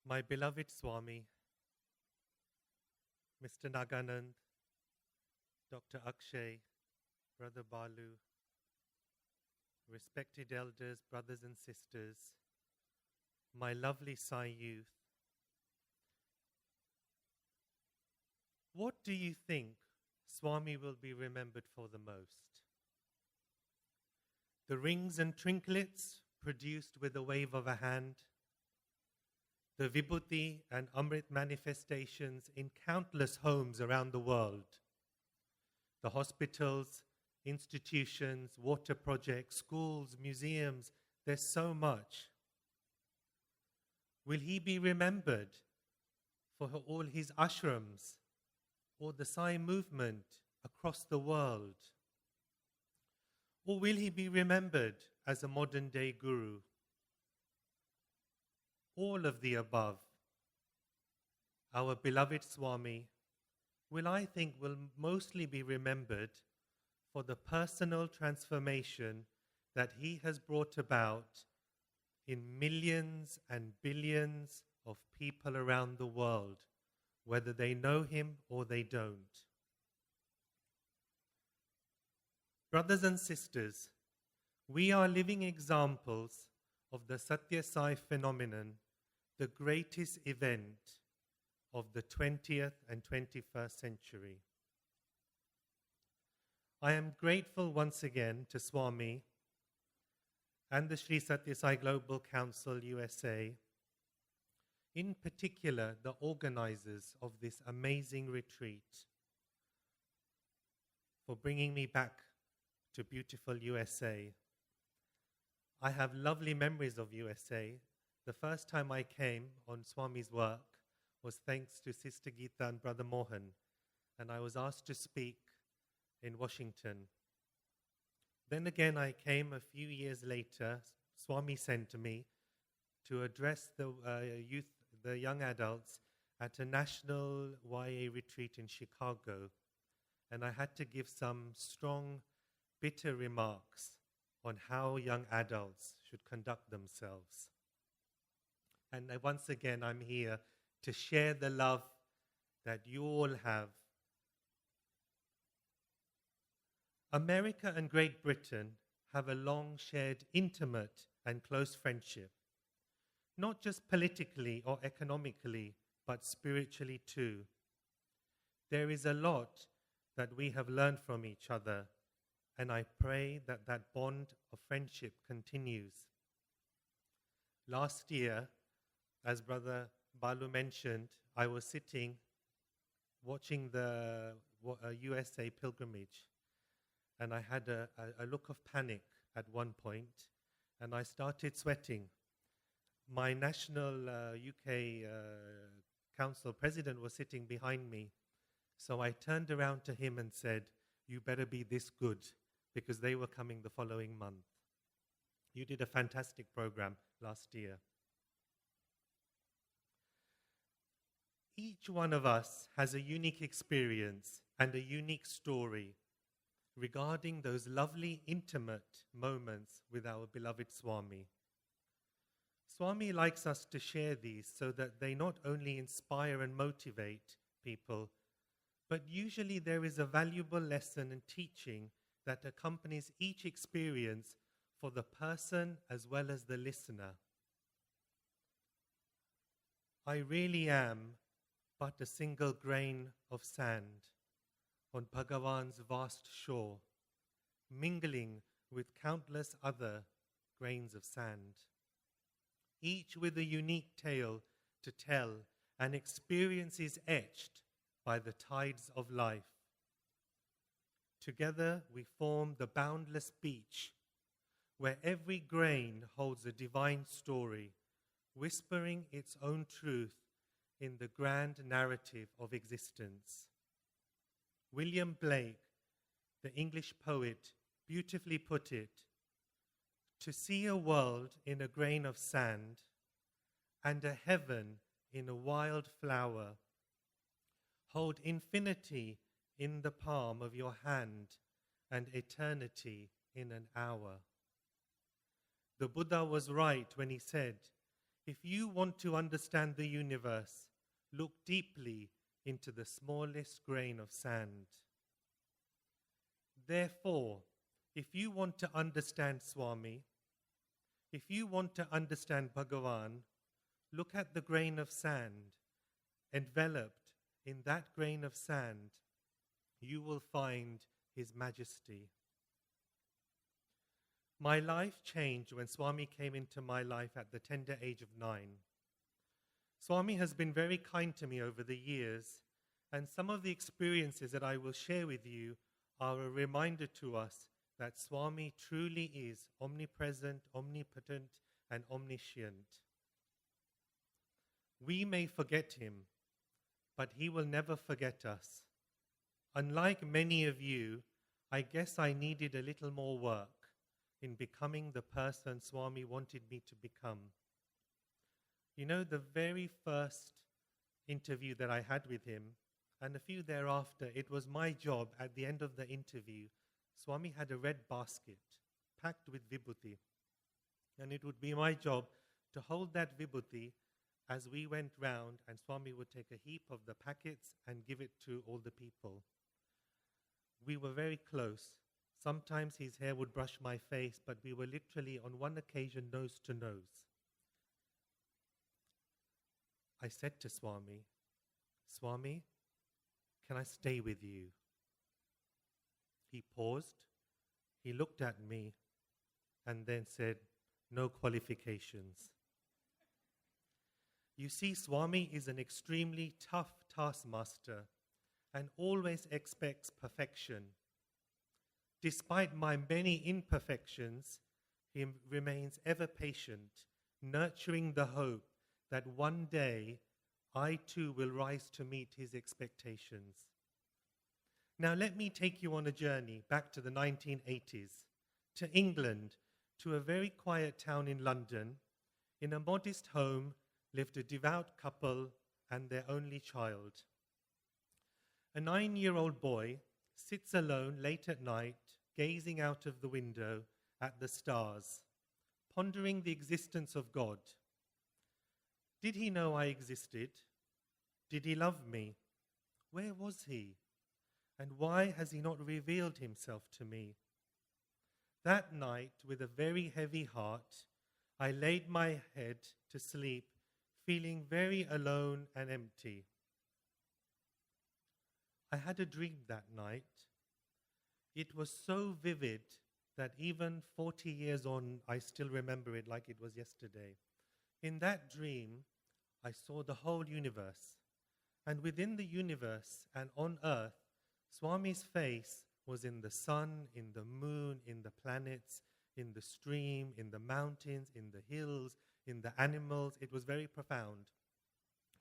My beloved Swami, Mr. Naganand, Dr. Akshay, Brother Balu, respected elders, brothers and sisters, my lovely Sai youth, what do you think Swami will be remembered for the most? The rings and trinklets produced with a wave of a hand, the vibhuti and amrit manifestations in countless homes around the world, the hospitals, institutions, water projects, schools, museums, there's so much. Will he be remembered for all his ashrams or the Sai movement across the world? Or will he be remembered as a modern-day guru? All of the above. Our beloved Swami will mostly be remembered for the personal transformation that he has brought about in millions and billions of people around the world, whether they know him or they don't. Brothers and sisters, we are living examples of the Sathya Sai phenomenon, the greatest event of the 20th and 21st century. I am grateful once again to Swami and the Sri Sathya Sai Global Council USA, in particular the organizers of this amazing retreat, for bringing me back to beautiful USA. I have lovely memories of USA. The first time I came on Swami's work was thanks to Sister Geeta and Brother Mohan, and I was asked to speak in Washington. Then again I came a few years later. Swami sent me to address the young adults at a national YA retreat in Chicago, and I had to give some strong, bitter remarks on how young adults should conduct themselves. And once again, I'm here to share the love that you all have. America and Great Britain have a long shared intimate and close friendship, not just politically or economically, but spiritually too. There is a lot that we have learned from each other, and I pray that that bond of friendship continues. Last year, as Brother Balu mentioned, I was sitting watching the USA pilgrimage, and I had a look of panic at one point, and I started sweating. My national UK council president was sitting behind me, so I turned around to him and said, "You better be this good," because they were coming the following month. You did a fantastic program last year. Each one of us has a unique experience and a unique story regarding those lovely, intimate moments with our beloved Swami. Swami likes us to share these so that they not only inspire and motivate people, but usually there is a valuable lesson and teaching that accompanies each experience for the person as well as the listener. I really am but a single grain of sand on Bhagavan's vast shore, mingling with countless other grains of sand, each with a unique tale to tell and experiences etched by the tides of life. Together we form the boundless beach, where every grain holds a divine story, whispering its own truth in the grand narrative of existence. William Blake, the English poet, beautifully put it, "To see a world in a grain of sand and a heaven in a wild flower, hold infinity in the palm of your hand and eternity in an hour." The Buddha was right when he said, If you want to understand the universe, look deeply into the smallest grain of sand. Therefore, if you want to understand Swami, if you want to understand Bhagavan, look at the grain of sand. Enveloped in that grain of sand, you will find His Majesty. My life changed when Swami came into my life at the tender age of 9. Swami has been very kind to me over the years, and some of the experiences that I will share with you are a reminder to us that Swami truly is omnipresent, omnipotent, and omniscient. We may forget Him, but He will never forget us. Unlike many of you, I guess I needed a little more work in becoming the person Swami wanted me to become. You know, the very first interview that I had with him, and a few thereafter, it was my job at the end of the interview. Swami had a red basket packed with vibhuti, and it would be my job to hold that vibhuti as we went round, and Swami would take a heap of the packets and give it to all the people. We were very close. Sometimes his hair would brush my face, but we were literally on one occasion nose to nose. I said to Swami, "Swami, can I stay with you?" He paused, he looked at me, and then said, "No qualifications." You see, Swami is an extremely tough taskmaster and always expects perfection. Despite my many imperfections, he remains ever patient, nurturing the hope that one day I too will rise to meet his expectations. Now let me take you on a journey back to the 1980s, to England, to a very quiet town in London. In a modest home lived a devout couple and their only child. A 9-year-old boy sits alone late at night, gazing out of the window at the stars, pondering the existence of God. Did he know I existed? Did he love me? Where was he? And why has he not revealed himself to me? That night, with a very heavy heart, I laid my head to sleep, feeling very alone and empty. I had a dream that night. It was so vivid that even 40 years on, I still remember it like it was yesterday. In that dream, I saw the whole universe. And within the universe and on earth, Swami's face was in the sun, in the moon, in the planets, in the stream, in the mountains, in the hills, in the animals. It was very profound.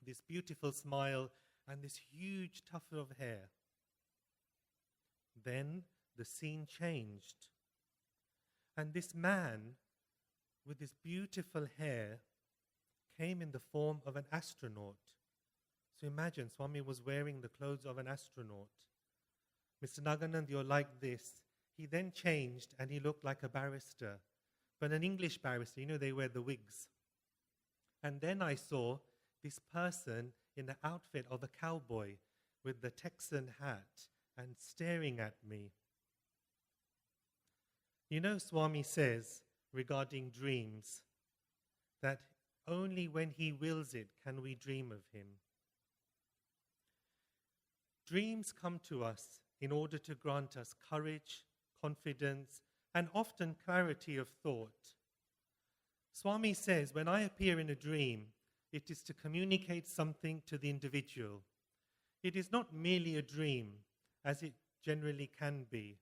This beautiful smile and this huge tuft of hair. Then the scene changed. And this man with this beautiful hair came in the form of an astronaut. So imagine, Swami was wearing the clothes of an astronaut. Mr. Naganand, you're like this. He then changed and he looked like a barrister, but an English barrister. You know, they wear the wigs. And then I saw this person in the outfit of a cowboy with the Texan hat and staring at me. You know, Swami says regarding dreams that only when he wills it can we dream of him. Dreams come to us in order to grant us courage, confidence, and often clarity of thought. Swami says, when I appear in a dream, it is to communicate something to the individual. It is not merely a dream, as it generally can be.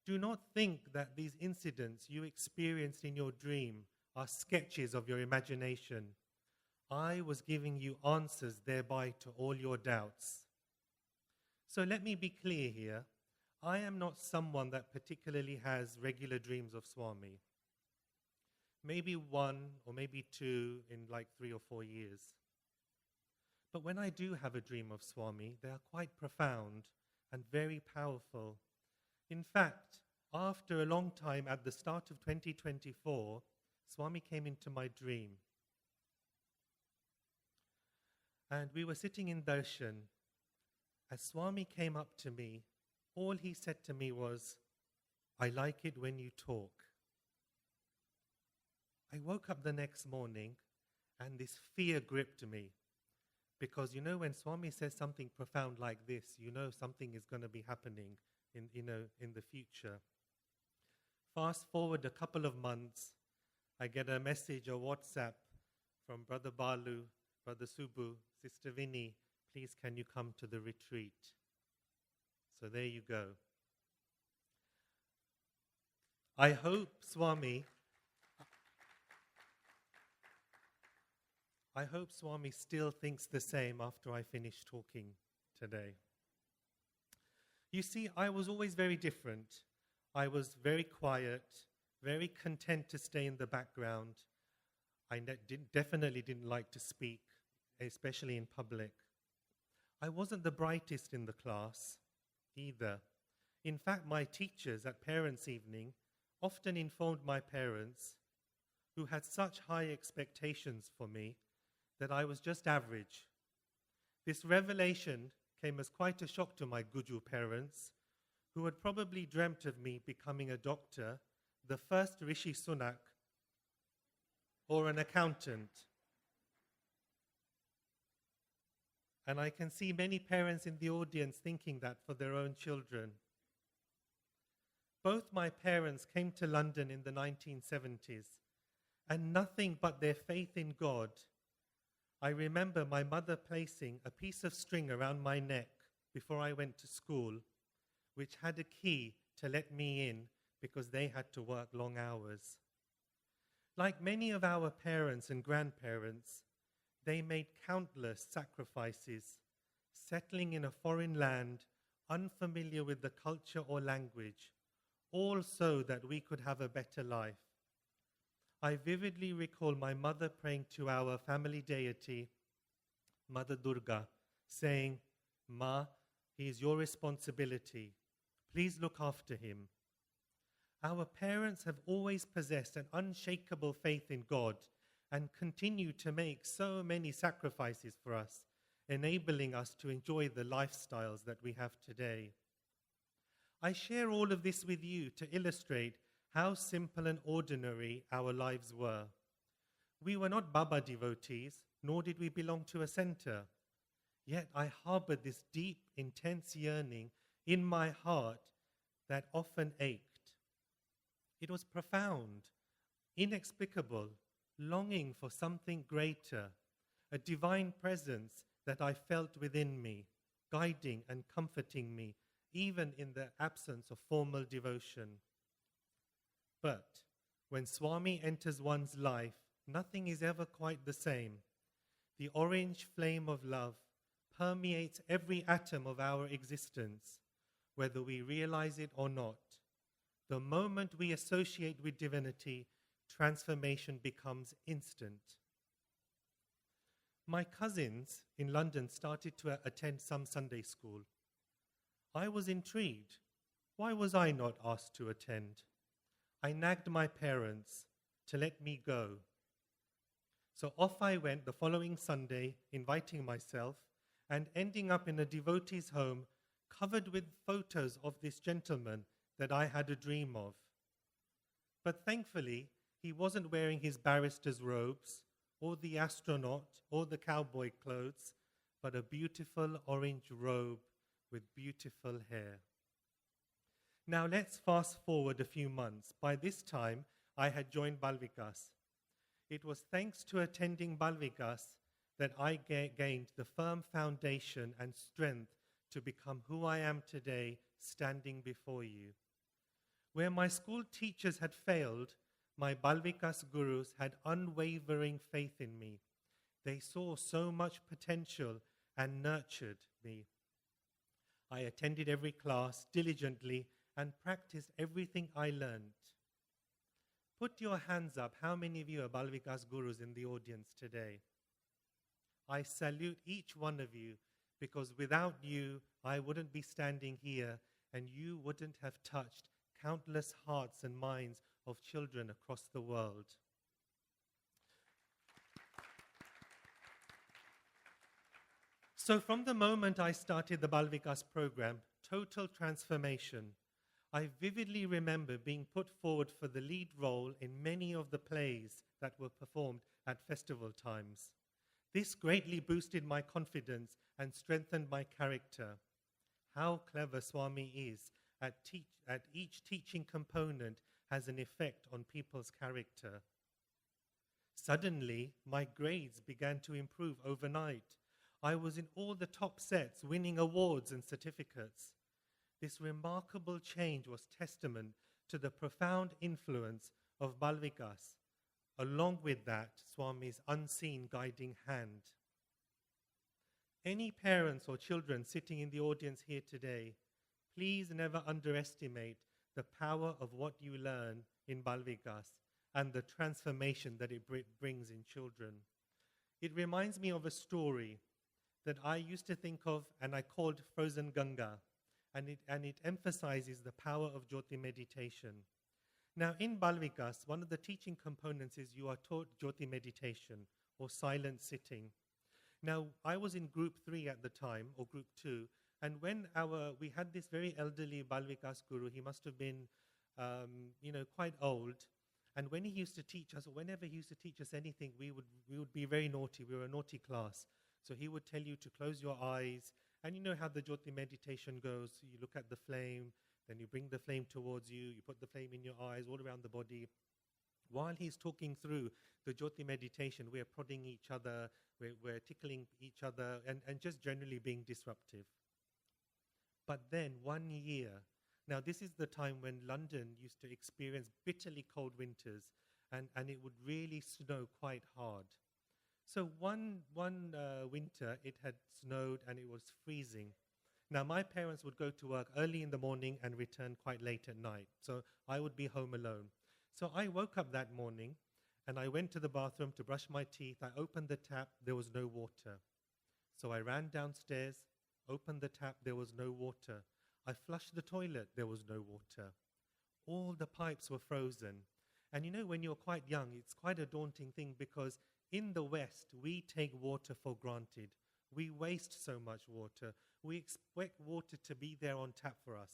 Do not think that these incidents you experienced in your dream are sketches of your imagination. I was giving you answers thereby to all your doubts. So let me be clear here. I am not someone that particularly has regular dreams of Swami. Maybe one or maybe two in like 3 or 4 years. But when I do have a dream of Swami, they are quite profound and very powerful. In fact, after a long time, at the start of 2024, Swami came into my dream. And we were sitting in darshan. As Swami came up to me, all he said to me was, "I like it when you talk." I woke up the next morning and this fear gripped me. Because when Swami says something profound like this, something is going to be happening in the future. Fast forward a couple of months, I get a message or WhatsApp from Brother Balu, Brother Subbu, Sister Vinny, "Please can you come to the retreat?" So there you go. I hope Swami still thinks the same after I finish talking today. You see, I was always very different. I was very quiet, very content to stay in the background. I definitely didn't like to speak, especially in public. I wasn't the brightest in the class either. In fact, my teachers at parents' evening often informed my parents, who had such high expectations for me, that I was just average. This revelation came as quite a shock to my Guju parents, who had probably dreamt of me becoming a doctor, the first Rishi Sunak, or an accountant. And I can see many parents in the audience thinking that for their own children. Both my parents came to London in the 1970s, and nothing but their faith in God. I remember my mother placing a piece of string around my neck before I went to school, which had a key to let me in because they had to work long hours. Like many of our parents and grandparents, they made countless sacrifices, settling in a foreign land, unfamiliar with the culture or language, all so that we could have a better life. I vividly recall my mother praying to our family deity, Mother Durga, saying, "Ma, he is your responsibility. Please look after him." Our parents have always possessed an unshakable faith in God and continue to make so many sacrifices for us, enabling us to enjoy the lifestyles that we have today. I share all of this with you to illustrate how simple and ordinary our lives were. We were not Baba devotees, nor did we belong to a center. Yet I harbored this deep, intense yearning in my heart that often ached. It was profound, inexplicable, longing for something greater, a divine presence that I felt within me, guiding and comforting me, even in the absence of formal devotion. But when Swami enters one's life, nothing is ever quite the same. The orange flame of love permeates every atom of our existence, whether we realize it or not. The moment we associate with divinity, transformation becomes instant. My cousins in London started to attend some Sunday school. I was intrigued. Why was I not asked to attend? I nagged my parents to let me go. So off I went the following Sunday, inviting myself, and ending up in a devotee's home covered with photos of this gentleman that I had a dream of. But thankfully, he wasn't wearing his barrister's robes, or the astronaut, or the cowboy clothes, but a beautiful orange robe with beautiful hair. Now let's fast forward a few months. By this time, I had joined Balvikas. It was thanks to attending Balvikas that I gained the firm foundation and strength to become who I am today, standing before you. Where my school teachers had failed, my Balvikas gurus had unwavering faith in me. They saw so much potential and nurtured me. I attended every class diligently and practiced everything I learned. Put your hands up. How many of you are Balvikas gurus in the audience today? I salute each one of you, because without you, I wouldn't be standing here, and you wouldn't have touched countless hearts and minds of children across the world. So from the moment I started the Balvikas program, total transformation. I vividly remember being put forward for the lead role in many of the plays that were performed at festival times. This greatly boosted my confidence and strengthened my character. How clever Swami is at each teaching component has an effect on people's character. Suddenly, my grades began to improve overnight. I was in all the top sets, winning awards and certificates. This remarkable change was testament to the profound influence of Balvikas, along with that, Swami's unseen guiding hand. Any parents or children sitting in the audience here today, please never underestimate the power of what you learn in Balvikas and the transformation that it brings in children. It reminds me of a story that I used to think of and I called Frozen Ganga, and it emphasizes the power of Jyoti meditation. Now in Balvikas, one of the teaching components is you are taught Jyoti meditation or silent sitting. Now I was in group 3 at the time, or group 2, and when we had this very elderly Balvikas guru, he must have been quite old, and when he used to teach us, or whenever he used to teach us anything, we would be very naughty. We were a naughty class. So he would tell you to close your eyes, and you know how the Jyoti meditation goes. So you look at the flame, then you bring the flame towards you, you put the flame in your eyes, all around the body. While he's talking through the Jyoti meditation, we're prodding each other, we're tickling each other, and just generally being disruptive. But then 1 year, now this is the time when London used to experience bitterly cold winters, and it would really snow quite hard. So one winter, it had snowed and it was freezing. Now, my parents would go to work early in the morning and return quite late at night. So I would be home alone. So I woke up that morning and I went to the bathroom to brush my teeth. I opened the tap, there was no water. So I ran downstairs, opened the tap, there was no water. I flushed the toilet, there was no water. All the pipes were frozen. And you know, when you're quite young, it's quite a daunting thing because in the West, we take water for granted. We waste so much water. We expect water to be there on tap for us.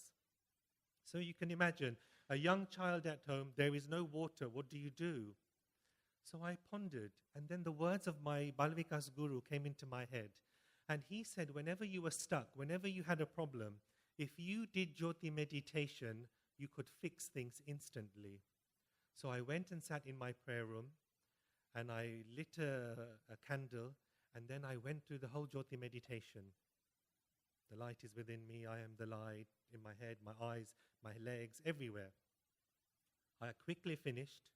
So you can imagine, a young child at home, there is no water, what do you do? So I pondered, and then the words of my Balvikas guru came into my head. And he said, whenever you were stuck, whenever you had a problem, if you did Jyoti meditation, you could fix things instantly. So I went and sat in my prayer room, and I lit a candle, and then I went through the whole Jyoti meditation. The light is within me, I am the light, in my head, my eyes, my legs, everywhere. I quickly finished,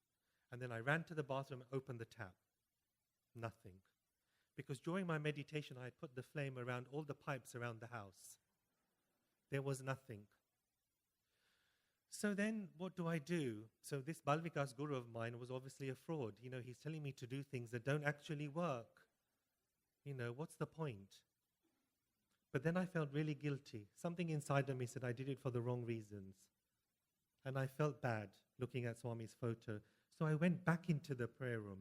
and then I ran to the bathroom and opened the tap. Nothing. Because during my meditation, I had put the flame around all the pipes around the house. There was nothing. So then what do I do? So this Balvikas guru of mine was obviously a fraud. You know, he's telling me to do things that don't actually work. You know, what's the point? But then I felt really guilty. Something inside of me said I did it for the wrong reasons. And I felt bad looking at Swami's photo. So I went back into the prayer room.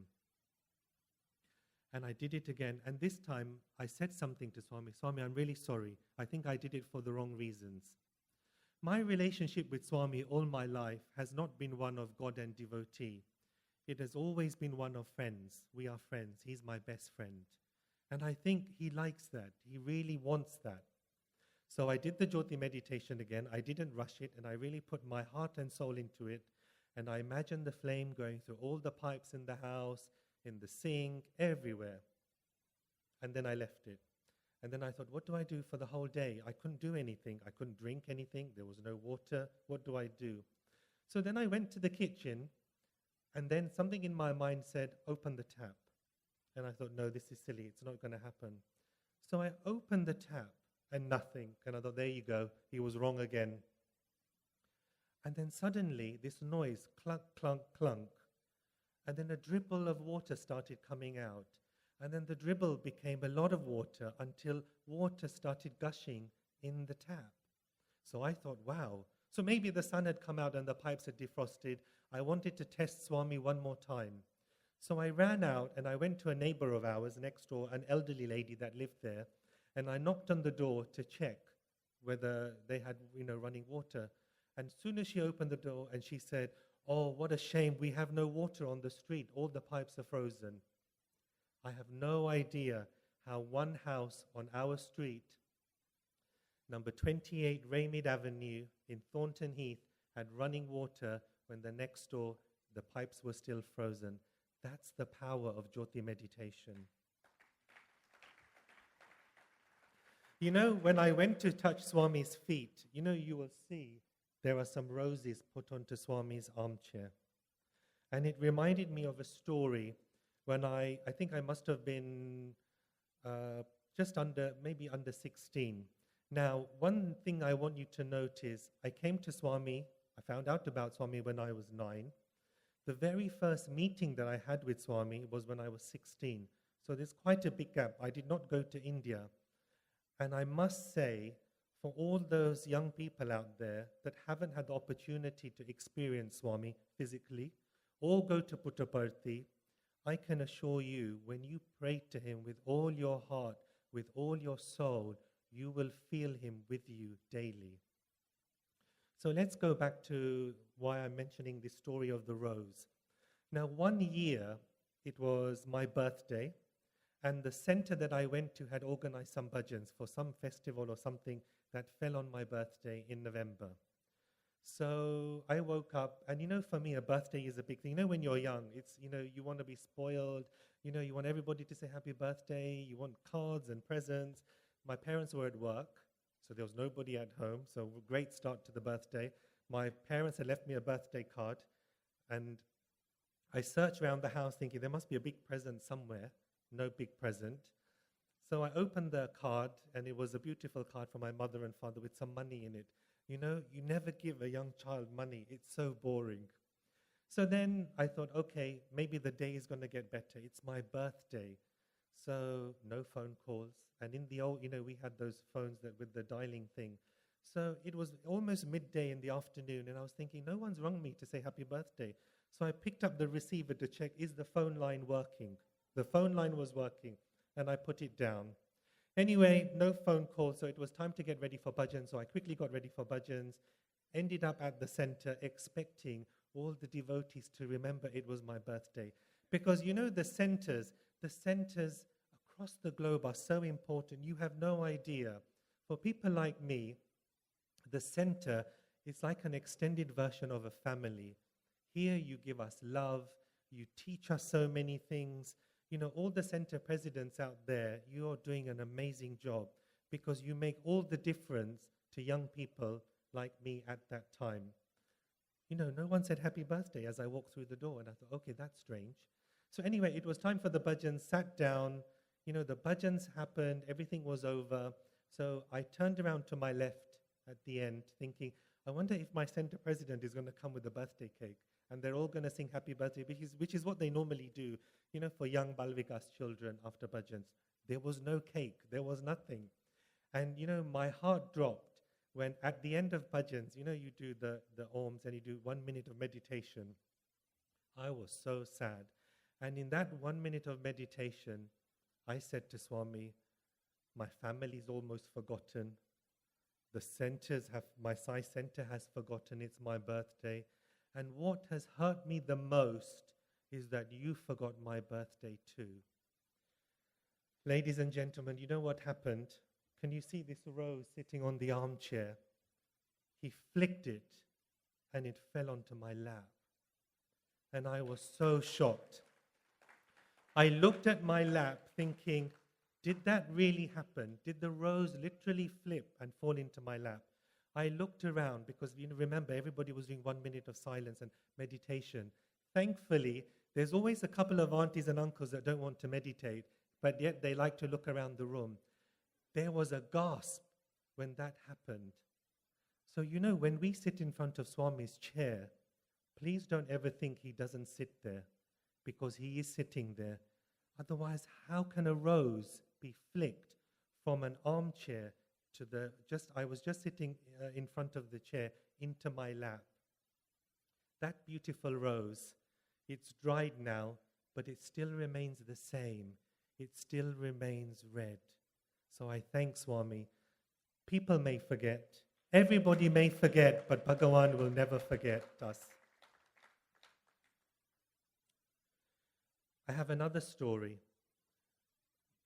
And I did it again. And this time I said something to Swami. Swami, I'm really sorry. I think I did it for the wrong reasons. My relationship with Swami all my life has not been one of God and devotee. It has always been one of friends. We are friends. He's my best friend. And I think he likes that. He really wants that. So I did the Jyoti meditation again. I didn't rush it, and I really put my heart and soul into it. And I imagined the flame going through all the pipes in the house, in the sink, everywhere. And then I left it. And then I thought, what do I do for the whole day? I couldn't do anything. I couldn't drink anything. There was no water. What do I do? So then I went to the kitchen, and then something in my mind said, open the tap. And I thought, no, this is silly. It's not going to happen. So I opened the tap, and nothing. And I thought, there you go. He was wrong again. And then suddenly, this noise, clunk, clunk, clunk. And then a dribble of water started coming out. And then the dribble became a lot of water until water started gushing in the tap. So I thought, wow. So maybe the sun had come out and the pipes had defrosted. I wanted to test Swami one more time. So I ran out and I went to a neighbor of ours next door, an elderly lady that lived there. And I knocked on the door to check whether they had, running water. And as soon as she opened the door and she said, "Oh, what a shame, we have no water on the street. All the pipes are frozen." I have no idea how one house on our street, number 28 Raymid Avenue in Thornton Heath, had running water when the next door, the pipes were still frozen. That's the power of Jyoti meditation. When I went to touch Swami's feet, you will see there are some roses put onto Swami's armchair. And it reminded me of a story when I think I must have been maybe under 16. Now, one thing I want you to note is I came to Swami, I found out about Swami when I was 9. The very first meeting that I had with Swami was when I was 16. So there's quite a big gap. I did not go to India. And I must say, for all those young people out there that haven't had the opportunity to experience Swami physically or go to Puttaparthi, I can assure you, when you pray to him with all your heart, with all your soul, you will feel him with you daily. So let's go back to why I'm mentioning this story of the rose. Now, one year, it was my birthday, and the center that I went to had organized some bhajans for some festival or something that fell on my birthday in November. So I woke up, and for me, a birthday is a big thing. When you're young, it's, you want to be spoiled, you want everybody to say happy birthday, you want cards and presents. My parents were at work, so there was nobody at home, so great start to the birthday. My parents had left me a birthday card, and I searched around the house thinking there must be a big present somewhere. No big present. So I opened the card, and it was a beautiful card from my mother and father with some money in it. You never give a young child money. It's so boring. So then I thought, okay, maybe the day is going to get better. It's my birthday. So no phone calls. And in the old, we had those phones with the dialing thing. So it was almost midday in the afternoon, and I was thinking, no one's rung me to say happy birthday. So I picked up the receiver to check, is the phone line working? The phone line was working, and I put it down. Anyway, no phone call, so it was time to get ready for bhajans. So I quickly got ready for bhajans, ended up at the center expecting all the devotees to remember it was my birthday. Because the centers across the globe are so important, you have no idea. For people like me, the center is like an extended version of a family. Here you give us love, you teach us so many things. All the center presidents out there, you're doing an amazing job because you make all the difference to young people like me at that time. No one said happy birthday as I walked through the door, and I thought, okay, that's strange. So anyway, it was time for the bhajans, sat down, the bhajans happened, everything was over. So I turned around to my left at the end thinking, I wonder if my center president is going to come with a birthday cake. And they're all going to sing happy birthday, which is what they normally do, for young Balvikas children after bhajans. There was no cake. There was nothing. And, my heart dropped when at the end of bhajans, you do the Oms and you do 1 minute of meditation. I was so sad. And in that 1 minute of meditation, I said to Swami, my family's almost forgotten. My Sai center has forgotten it's my birthday. And what has hurt me the most is that you forgot my birthday too. Ladies and gentlemen, you know what happened? Can you see this rose sitting on the armchair? He flicked it and it fell onto my lap. And I was so shocked. I looked at my lap thinking, did that really happen? Did the rose literally flip and fall into my lap? I looked around because, remember, everybody was doing 1 minute of silence and meditation. Thankfully, there's always a couple of aunties and uncles that don't want to meditate, but yet they like to look around the room. There was a gasp when that happened. So, when we sit in front of Swami's chair, please don't ever think he doesn't sit there, because he is sitting there. Otherwise, how can a rose be flicked from an armchair to I was just sitting in front of the chair into my lap? That beautiful rose, it's dried now, but it still remains the same. It still remains red. So I thank Swami. People may forget, everybody may forget, but Bhagavan will never forget us. I have another story.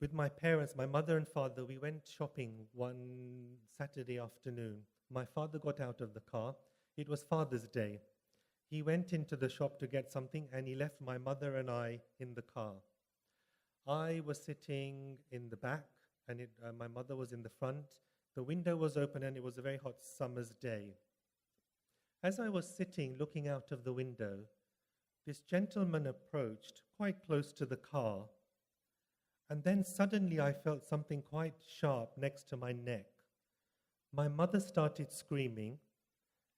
With my parents, my mother and father, we went shopping one Saturday afternoon. My father got out of the car. It was Father's Day. He went into the shop to get something and he left my mother and I in the car. I was sitting in the back and my mother was in the front. The window was open and it was a very hot summer's day. As I was sitting looking out of the window, this gentleman approached quite close to the car. And then suddenly I felt something quite sharp next to my neck. My mother started screaming,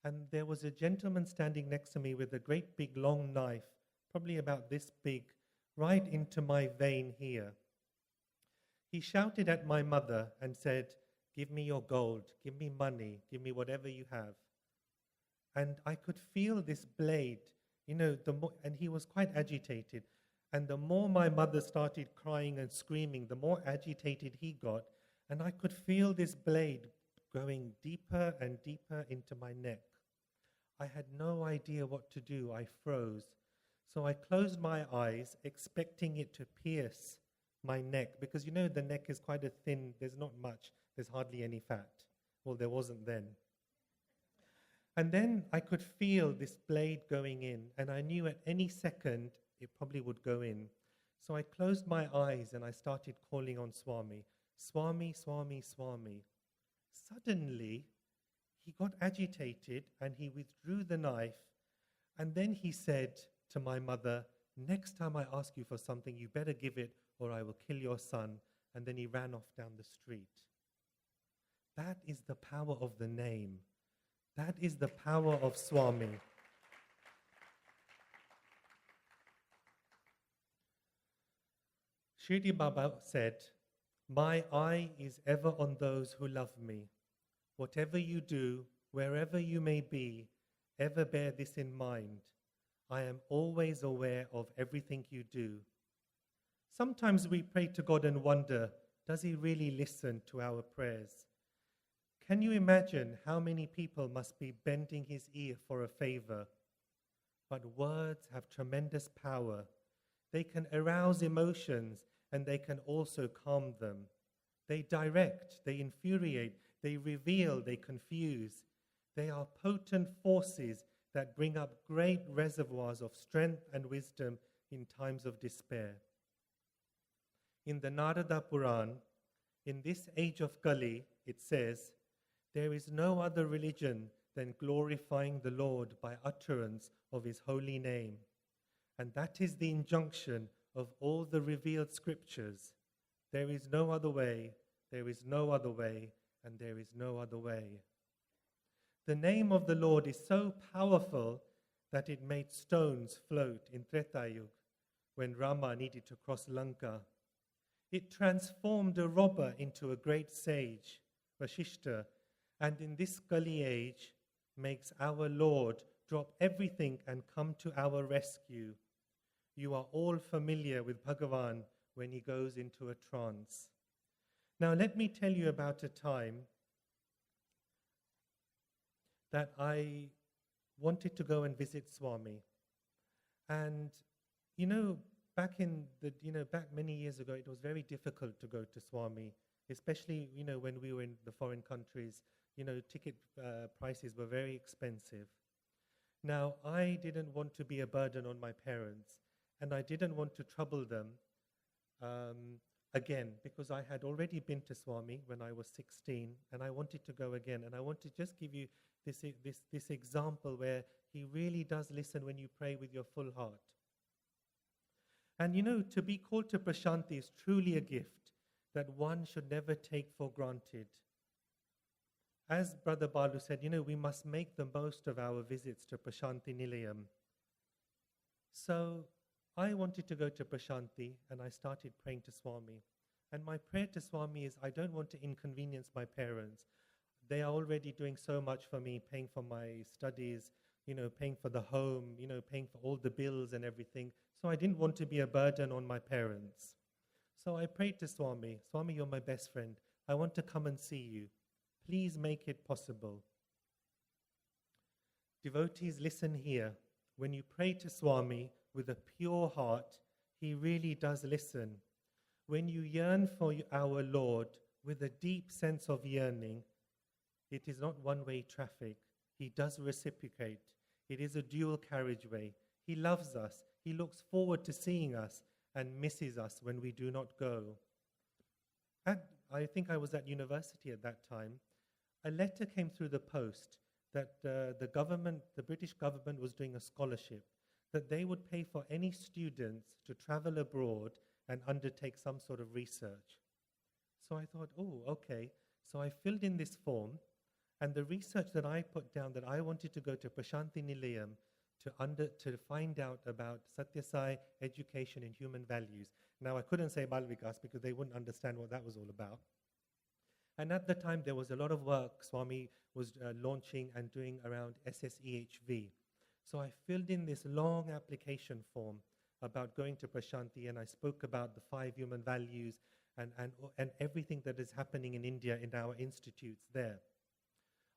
and there was a gentleman standing next to me with a great big long knife, probably about this big, right into my vein here. He shouted at my mother and said, "Give me your gold, give me money, give me whatever you have." And I could feel this blade, and he was quite agitated. And the more my mother started crying and screaming, the more agitated he got. And I could feel this blade going deeper and deeper into my neck. I had no idea what to do. I froze. So I closed my eyes, expecting it to pierce my neck. Because the neck is quite a thin, there's not much, there's hardly any fat. Well, there wasn't then. And then I could feel this blade going in. And I knew at any second, it probably would go in. So I closed my eyes and I started calling on Swami. Swami, Swami, Swami. Suddenly, he got agitated and he withdrew the knife. And then he said to my mother, "Next time I ask you for something, you better give it or I will kill your son." And then he ran off down the street. That is the power of the name. That is the power of Swami. Shirdi Baba said, "My eye is ever on those who love me. Whatever you do, wherever you may be, ever bear this in mind. I am always aware of everything you do." Sometimes we pray to God and wonder, does He really listen to our prayers? Can you imagine how many people must be bending His ear for a favor? But words have tremendous power. They can arouse emotions and they can also calm them. They direct, they infuriate, they reveal, they confuse. They are potent forces that bring up great reservoirs of strength and wisdom in times of despair. In the Narada Puran, in this age of Kali, it says, "There is no other religion than glorifying the Lord by utterance of His holy name. And that is the injunction of all the revealed scriptures. There is no other way, there is no other way, and there is no other way." The name of the Lord is so powerful that it made stones float in Treta Yuga when Rama needed to cross Lanka. It transformed a robber into a great sage, Vashishta, and in this Kali age makes our Lord drop everything and come to our rescue. You are all familiar with Bhagavan when he goes into a trance. Now let me tell you about a time that I wanted to go and visit Swami. And back many years ago, it was very difficult to go to Swami, especially when we were in the foreign countries. Ticket prices were very expensive. Now, I didn't want to be a burden on my parents, and I didn't want to trouble them again, because I had already been to Swami when I was 16, and I wanted to go again. And I want to just give you this example where he really does listen when you pray with your full heart. And to be called to Prashanti is truly a gift that one should never take for granted. As Brother Balu said, we must make the most of our visits to Prashanti Nilayam. So I wanted to go to Prashanti and I started praying to Swami. And my prayer to Swami is, I don't want to inconvenience my parents. They are already doing so much for me, paying for my studies, paying for the home, paying for all the bills and everything. So I didn't want to be a burden on my parents. So I prayed to Swami, "Swami, you're my best friend. I want to come and see you. Please make it possible. Devotees, listen here. When you pray to Swami with a pure heart, he really does listen. When you yearn for our Lord with a deep sense of yearning, it is not one-way traffic. He does reciprocate. It is a dual carriageway. He loves us. He looks forward to seeing us and misses us when we do not go. I think I was at university at that time. A letter came through the post that the British government was doing a scholarship, that they would pay for any students to travel abroad and undertake some sort of research. So I thought, oh, okay. So I filled in this form, and the research that I put down that I wanted to go to Prashanti Nilayam to find out about Sathya Sai education and human values. Now I couldn't say Balvikas because they wouldn't understand what that was all about. And at the time there was a lot of work Swami was launching and doing around SSEHV. So I filled in this long application form about going to Prashanti, and I spoke about the 5 human values and everything that is happening in India in our institutes there.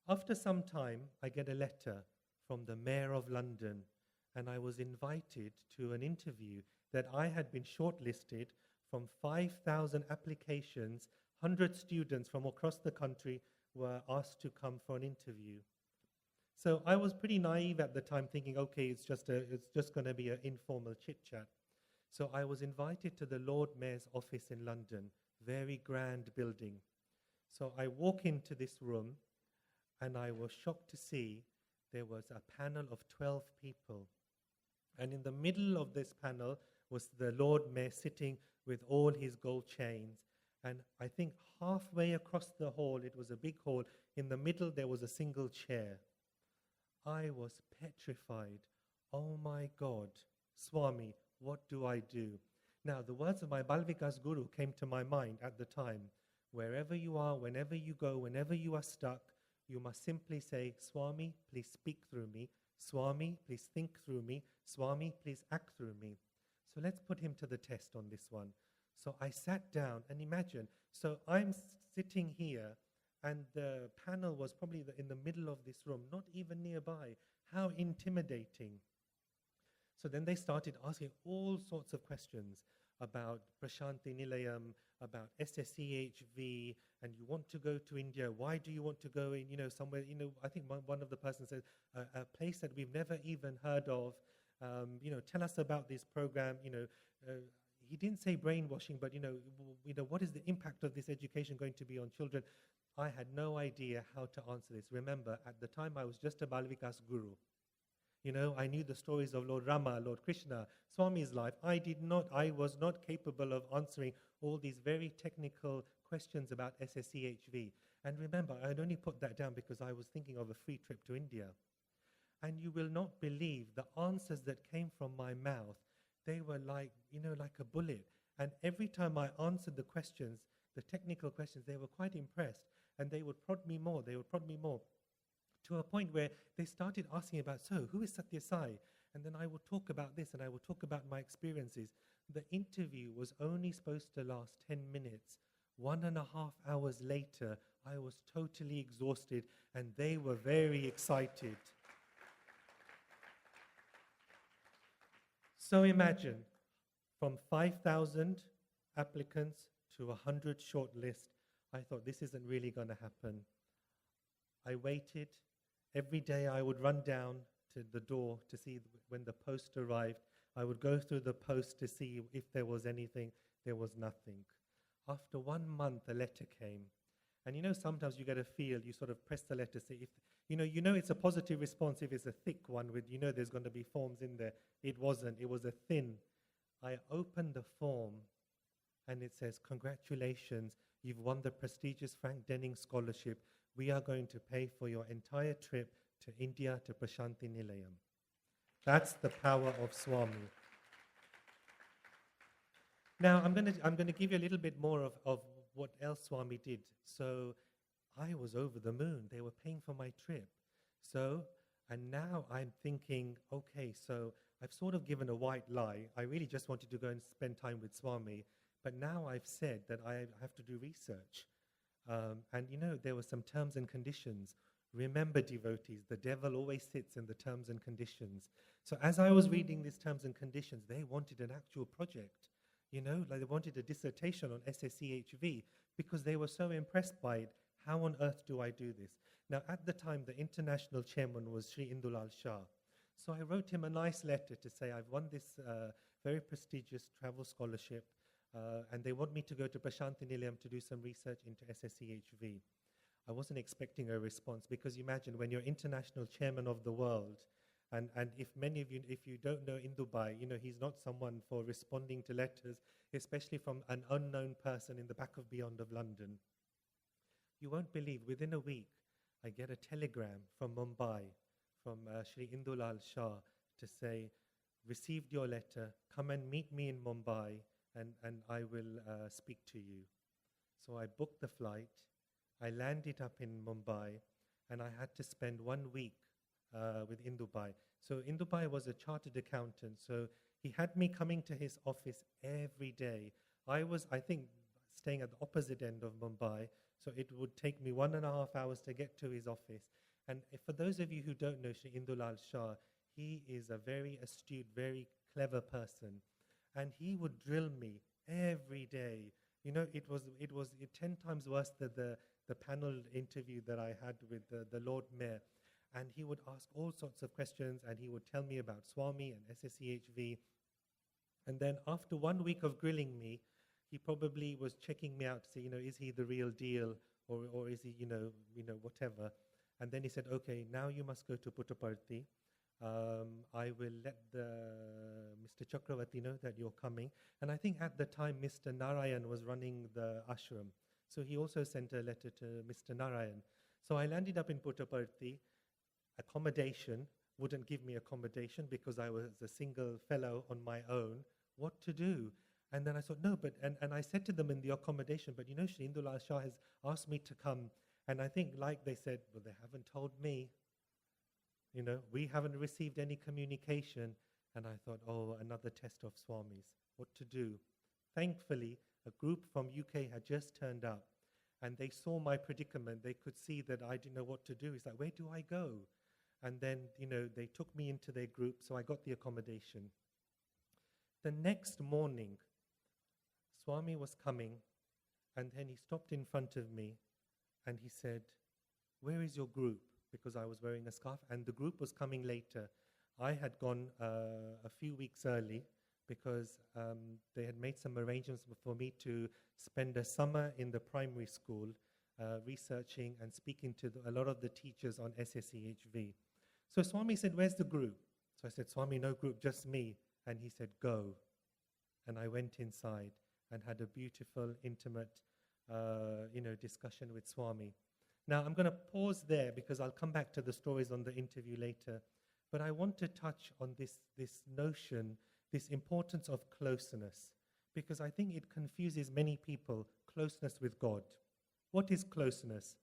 After some time, I get a letter from the Mayor of London, and I was invited to an interview that I had been shortlisted from 5,000 applications. 100 students from across the country were asked to come for an interview. So I was pretty naive at the time, thinking, okay, it's just going to be an informal chit-chat. So I was invited to the Lord Mayor's office in London, very grand building. So I walk into this room, and I was shocked to see there was a panel of 12 people. And in the middle of this panel was the Lord Mayor sitting with all his gold chains. And I think halfway across the hall, it was a big hall, in the middle there was a single chair. I was petrified. Oh my God, Swami, what do I do? Now, the words of my Balvikas Guru came to my mind at the time. Wherever you are, whenever you go, whenever you are stuck, you must simply say, Swami, please speak through me. Swami, please think through me. Swami, please act through me. So let's put him to the test on this one. So I sat down, and imagine, so I'm sitting here, and the panel was probably in the middle of this room, not even nearby. How intimidating. So then they started asking all sorts of questions about Prashanti Nilayam, about SSEHV, and you want to go to India. Why do you want to go in, somewhere, I think one of the persons said, a place that we've never even heard of. Tell us about this program, he didn't say brainwashing, but what is the impact of this education going to be on children? I had no idea how to answer this. Remember, at the time I was just a Balvikas Guru. I knew the stories of Lord Rama, Lord Krishna, Swami's life. I was not capable of answering all these very technical questions about SSEHV. And remember, I had only put that down because I was thinking of a free trip to India. And you will not believe the answers that came from my mouth. They were like a bullet. And every time I answered the questions, the technical questions, they were quite impressed. And they would prod me more, to a point where they started asking about, so who is Sathya Sai? And then I would talk about this, and I would talk about my experiences. The interview was only supposed to last 10 minutes. 1.5 hours later, I was totally exhausted, and they were very excited. So imagine, from 5,000 applicants to 100 shortlist, I thought this isn't really going to happen. I waited. Every day I would run down to the door to see when the post arrived. I would go through the post to see if there was anything. There was nothing. After 1 month, a letter came. And sometimes you get a feel, you sort of press the letter, see if, it's a positive response if it's a thick one with, there's going to be forms in there. It wasn't. It was a thin. I opened the form, and it says, congratulations, you've won the prestigious Frank Denning Scholarship. We are going to pay for your entire trip to India, to Prashanti Nilayam. That's the power of Swami. Now, I'm going to give you a little bit more of what else Swami did. So I was over the moon. They were paying for my trip. And now I'm thinking, okay, so I've sort of given a white lie. I really just wanted to go and spend time with Swami. But now I've said that I have to do research. And there were some terms and conditions. Remember, devotees, the devil always sits in the terms and conditions. So as I was reading these terms and conditions, they wanted an actual project. Like they wanted a dissertation on SSCHV because they were so impressed by it. How on earth do I do this? Now, at the time, the international chairman was Sri Indulal Shah. So I wrote him a nice letter to say, I've won this very prestigious travel scholarship, and they want me to go to Prashanti Nilayam to do some research into SSCHV. I wasn't expecting a response because imagine when you're international chairman of the world, and if many of you, if you don't know in Dubai, he's not someone for responding to letters, especially from an unknown person in the back of beyond of London. You won't believe, within a week, I get a telegram from Mumbai, from Sri Indulal Shah to say, received your letter, come and meet me in Mumbai and I will speak to you. So I booked the flight, I landed up in Mumbai, and I had to spend 1 week with Indubai. So Indubai was a chartered accountant, so he had me coming to his office every day. I was, I think, staying at the opposite end of Mumbai, so it would take me 1.5 hours to get to his office. And for those of you who don't know Sri Indulal Shah, he is a very astute, very clever person. And he would drill me every day. It was 10 times worse than the panel interview that I had with the Lord Mayor. And he would ask all sorts of questions, and he would tell me about Swami and SSCHV. And then after 1 week of grilling me, he probably was checking me out to say, is he the real deal, or is he, whatever. And then he said, okay, now you must go to Puttaparthi. I will let Mr. Chakravarti know that you're coming. And I think at the time, Mr. Narayan was running the ashram. So he also sent a letter to Mr. Narayan. So I landed up in Puttaparthi. Accommodation wouldn't give me accommodation because I was a single fellow on my own. What to do? And then I thought, no, and I said to them in the accommodation, but Sri Indulal Shah has asked me to come. And I think, like they said, well, they haven't told me. We haven't received any communication. And I thought, oh, another test of Swamis. What to do? Thankfully, a group from UK had just turned up. And they saw my predicament. They could see that I didn't know what to do. It's like, where do I go? And then, they took me into their group. So I got the accommodation. The next morning, Swami was coming. And then he stopped in front of me. And he said, where is your group? Because I was wearing a scarf, and the group was coming later. I had gone a few weeks early because they had made some arrangements for me to spend a summer in the primary school researching and speaking to a lot of the teachers on SSCHV. So Swami said, where's the group? So I said, Swami, no group, just me. And he said, go. And I went inside and had a beautiful, intimate discussion with Swami. Now, I'm going to pause there because I'll come back to the stories on the interview later. But I want to touch on this notion, this importance of closeness, because I think it confuses many people, closeness with God. What is closeness?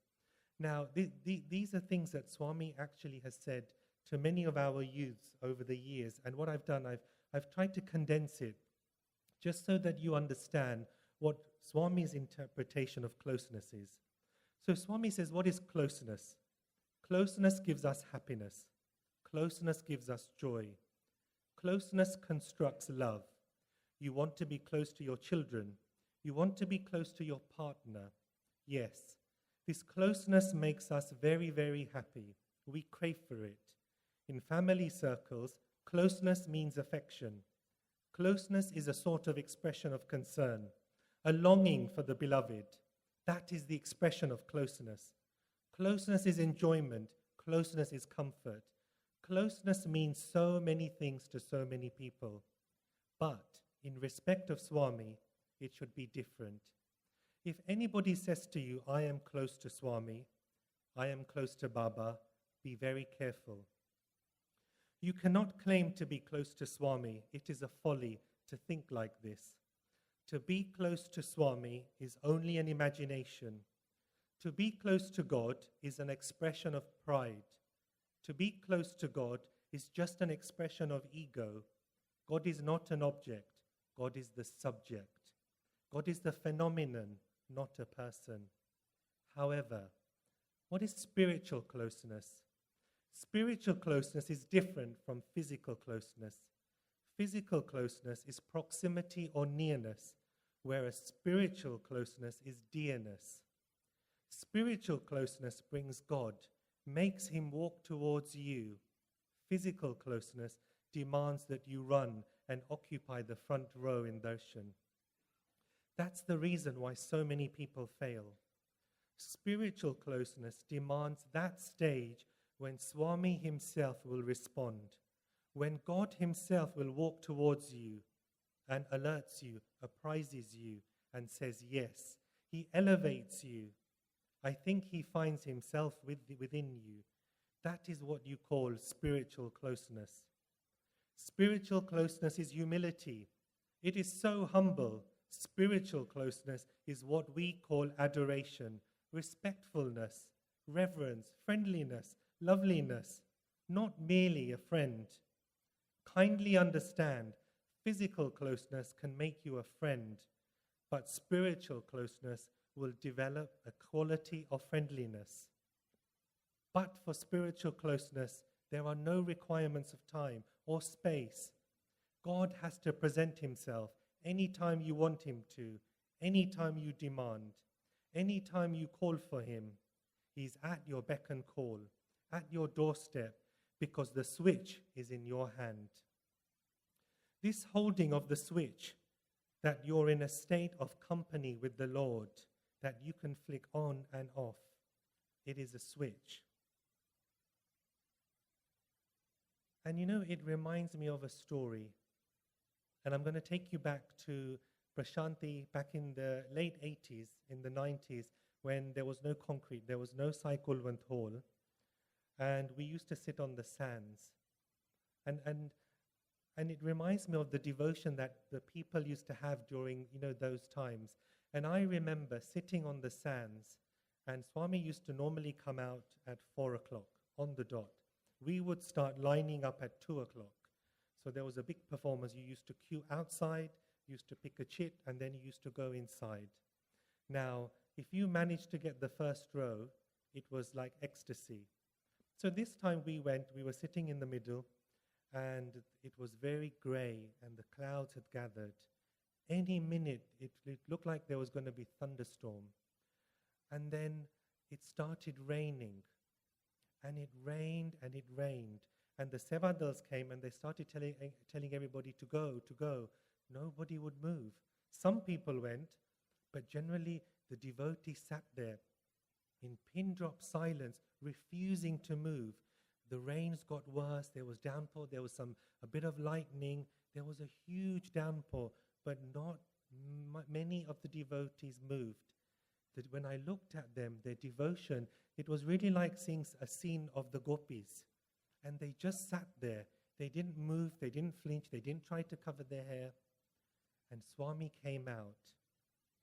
Now, these are things that Swami actually has said to many of our youths over the years. And what I've done, I've tried to condense it just so that you understand what Swami's interpretation of closeness is. So Swami says, what is closeness? Closeness gives us happiness. Closeness gives us joy. Closeness constructs love. You want to be close to your children. You want to be close to your partner. Yes, this closeness makes us very, very happy. We crave for it. In family circles, closeness means affection. Closeness is a sort of expression of concern, a longing for the beloved. That is the expression of closeness. Closeness is enjoyment. Closeness is comfort. Closeness means so many things to so many people. But in respect of Swami, it should be different. If anybody says to you, I am close to Swami, I am close to Baba, be very careful. You cannot claim to be close to Swami. It is a folly to think like this. To be close to Swami is only an imagination. To be close to God is an expression of pride. To be close to God is just an expression of ego. God is not an object. God is the subject. God is the phenomenon, not a person. However, what is spiritual closeness? Spiritual closeness is different from physical closeness. Physical closeness is proximity or nearness, whereas spiritual closeness is dearness. Spiritual closeness brings God, makes him walk towards you. Physical closeness demands that you run and occupy the front row in darshan. That's the reason why so many people fail. Spiritual closeness demands that stage when Swami himself will respond, when God himself will walk towards you and alerts you, apprises you, and says yes. He elevates you. I think he finds himself within you. That is what you call spiritual closeness. Spiritual closeness is humility. It is so humble. Spiritual closeness is what we call adoration, respectfulness, reverence, friendliness, loveliness, not merely a friend. Kindly understand, physical closeness can make you a friend, but spiritual closeness will develop a quality of friendliness. But for spiritual closeness, there are no requirements of time or space. God has to present himself anytime you want him to, anytime you demand, anytime you call for him. He's at your beck and call, at your doorstep, because the switch is in your hand. This holding of the switch, that you're in a state of company with the Lord, that you can flick on and off, it is a switch. And it reminds me of a story. And I'm going to take you back to Prashanti back in the late 80s, in the 90s, when there was no concrete, there was no Saikulwant Hall. And we used to sit on the sands. And it reminds me of the devotion that the people used to have during, those times. And I remember sitting on the sands, and Swami used to normally come out at 4 o'clock on the dot. We would start lining up at 2 o'clock. So there was a big performance. You used to queue outside, used to pick a chit, and then you used to go inside. Now, if you managed to get the first row, it was like ecstasy. So this time we were sitting in the middle, and it was very grey, and the clouds had gathered. Any minute, it looked like there was going to be thunderstorm. And then it started raining. And it rained and it rained. And the Sevadals came and they started telling everybody to go. Nobody would move. Some people went, but generally the devotee sat there in pin drop silence, refusing to move. The rains got worse. There was downpour. There was a bit of lightning. There was a huge downpour, but not many of the devotees moved. That when I looked at them, their devotion, it was really like seeing a scene of the gopis. And they just sat there. They didn't move, they didn't flinch, they didn't try to cover their hair. And Swami came out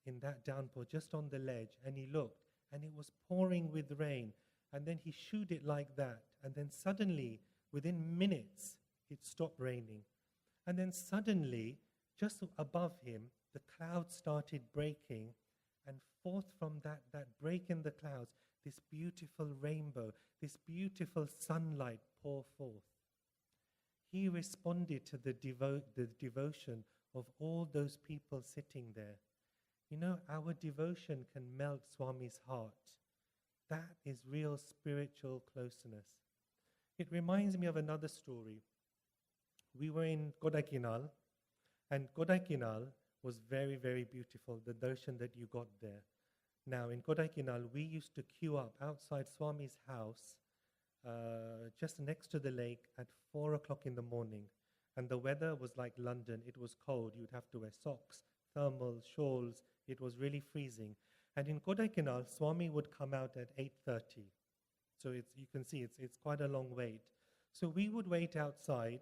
in that downpour just on the ledge, and he looked, and it was pouring with rain. And then he shooed it like that. And then suddenly, within minutes, it stopped raining. And then suddenly, just above him, the clouds started breaking. And forth from that break in the clouds, this beautiful rainbow, this beautiful sunlight pour forth. He responded to the devotion of all those people sitting there. Our devotion can melt Swami's heart. That is real spiritual closeness. It reminds me of another story. We were in Kodaikanal, and Kodaikanal was very, very beautiful, the darshan that you got there. Now, in Kodaikanal, we used to queue up outside Swami's house, just next to the lake at 4 o'clock in the morning. And the weather was like London. It was cold. You'd have to wear socks, thermals, shawls. It was really freezing. And in Kodaikanal, Swami would come out at 8:30. So you can see it's quite a long wait. So we would wait outside,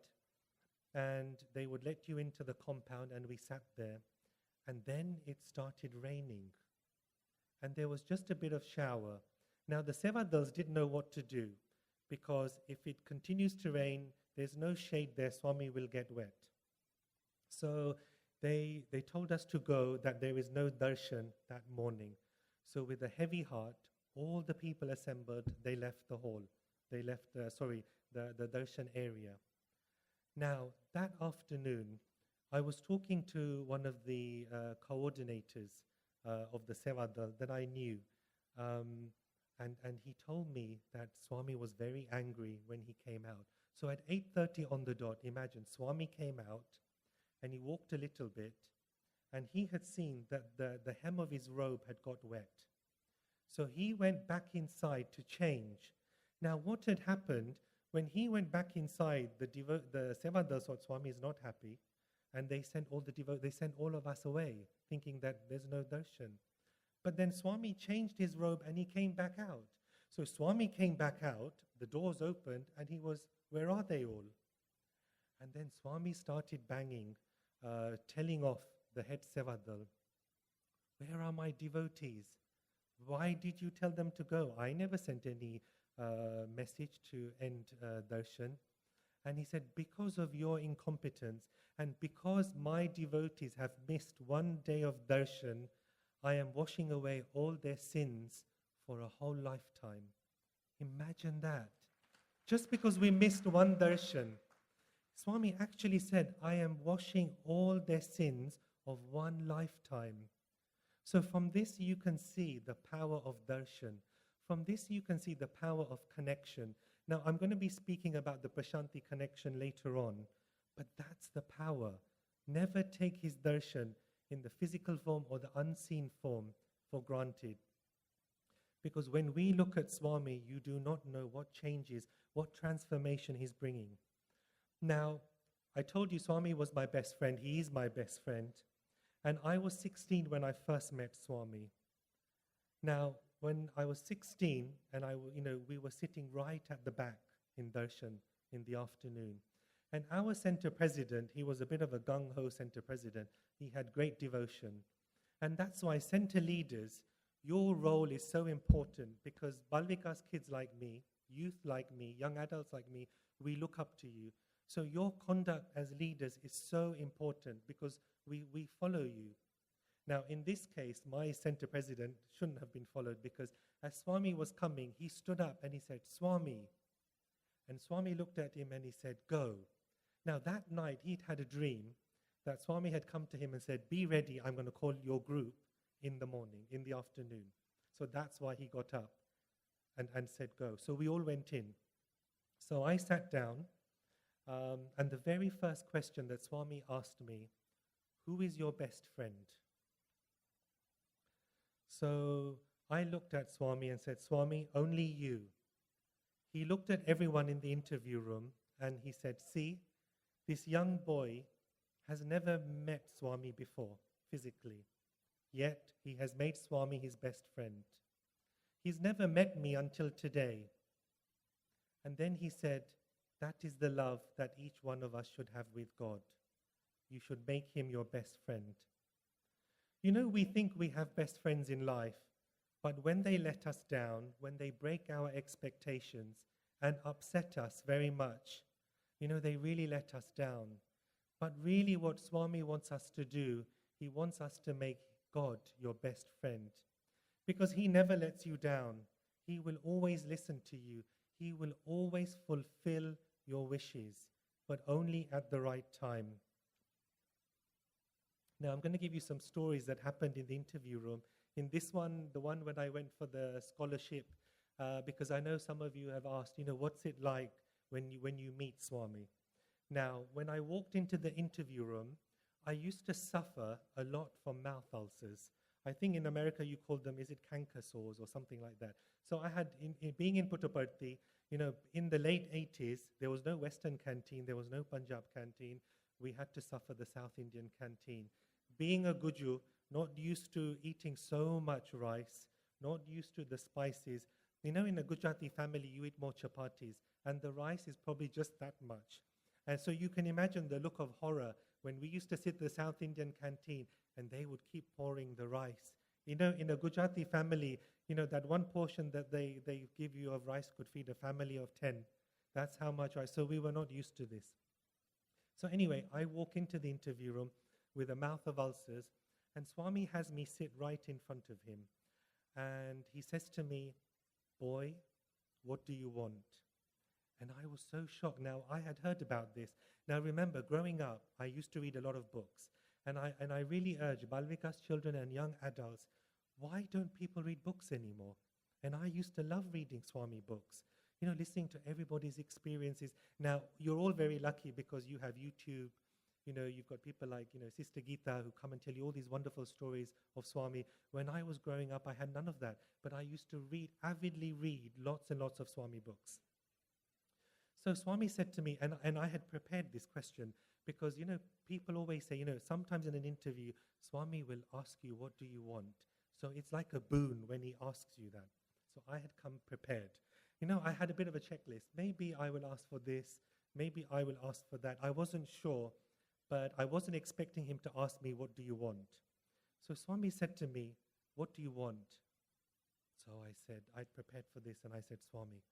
and they would let you into the compound, and we sat there. And then it started raining. And there was just a bit of shower. Now the Sevadals didn't know what to do, because if it continues to rain, there's no shade there, Swami will get wet. So they told us to go, that there is no darshan that morning. So with a heavy heart, all the people assembled, they left the hall. They left, the darshan area. Now, that afternoon, I was talking to one of the coordinators of the Sevadal that I knew. And he told me that Swami was very angry when he came out. So at 8:30 on the dot, imagine, Swami came out and he walked a little bit and he had seen that the hem of his robe had got wet. So he went back inside to change. Now what had happened, when he went back inside, the Sevadal thought Swami is not happy, and they sent all of us away, thinking that there's no darshan. But then Swami changed his robe and he came back out. So Swami came back out, the doors opened, and he was, where are they all? And then Swami started banging, telling off the head Sevadal, where are my devotees? Why did you tell them to go? I never sent any message to end darshan. And he said, because of your incompetence and because my devotees have missed one day of darshan, I am washing away all their sins for a whole lifetime. Imagine that. Just because we missed one darshan, Swami actually said, I am washing all their sins of one lifetime. So from this you can see the power of darshan. From this you can see the power of connection. Now I'm going to be speaking about the Prashanti connection later on, but that's the power. Never take his darshan in the physical form or the unseen form for granted. Because when we look at Swami, you do not know what changes, what transformation he's bringing. Now, I told you Swami was my best friend. He is my best friend. And I was 16 when I first met Swami. Now, when I was 16, and we were sitting right at the back in darshan in the afternoon. And our center president, he was a bit of a gung-ho center president. He had great devotion. And that's why center leaders, your role is so important, because Balvikas kids like me, youth like me, young adults like me, we look up to you. So your conduct as leaders is so important because we follow you. Now, in this case, my center president shouldn't have been followed, because as Swami was coming, he stood up and he said, Swami. And Swami looked at him and he said, go. Now, that night, he'd had a dream that Swami had come to him and said, be ready, I'm going to call your group in the morning, in the afternoon. So that's why he got up and said, go. So we all went in. So I sat down, and the very first question that Swami asked me, who is your best friend? So I looked at Swami and said, Swami, only you. He looked at everyone in the interview room and he said, see, this young boy has never met Swami before, physically. Yet he has made Swami his best friend. He's never met me until today. And then he said, that is the love that each one of us should have with God. You should make him your best friend. You know, we think we have best friends in life, but when they let us down, when they break our expectations and upset us very much, they really let us down. But really what Swami wants us to do, he wants us to make God your best friend. Because he never lets you down. He will always listen to you. He will always fulfill your wishes, but only at the right time. Now, I'm going to give you some stories that happened in the interview room. In this one, the one when I went for the scholarship, because I know some of you have asked, what's it like when you meet Swami? Now, when I walked into the interview room, I used to suffer a lot from mouth ulcers. I think in America you call them, is it canker sores or something like that? So I had, being in Puttaparthi, in the late 80s, there was no Western canteen, there was no Punjab canteen. We had to suffer the South Indian canteen. Being a Guju, not used to eating so much rice, not used to the spices. In a Gujarati family, you eat more chapatis, and the rice is probably just that much. And so you can imagine the look of horror when we used to sit in the South Indian canteen, and they would keep pouring the rice. In a Gujarati family, that one portion that they give you of rice could feed a family of 10. That's how much rice. So we were not used to this. So anyway, I walk into the interview room with a mouth of ulcers, and Swami has me sit right in front of him. And he says to me, "Boy, what do you want?" And I was so shocked. Now, I had heard about this. Now, remember, growing up, I used to read a lot of books. And I really urge Balvikas children and young adults, why don't people read books anymore? And I used to love reading Swami books, listening to everybody's experiences. Now, you're all very lucky because you have YouTube. You've got people like, Sister Geeta who come and tell you all these wonderful stories of Swami. When I was growing up, I had none of that. But I used to avidly read lots and lots of Swami books. So Swami said to me, and I had prepared this question because, people always say, sometimes in an interview, Swami will ask you, what do you want? So it's like a boon when he asks you that. So I had come prepared. I had a bit of a checklist. Maybe I will ask for this. Maybe I will ask for that. I wasn't sure, but I wasn't expecting him to ask me, what do you want? So Swami said to me, what do you want? So I said, I'd prepared for this, and I said, Swami,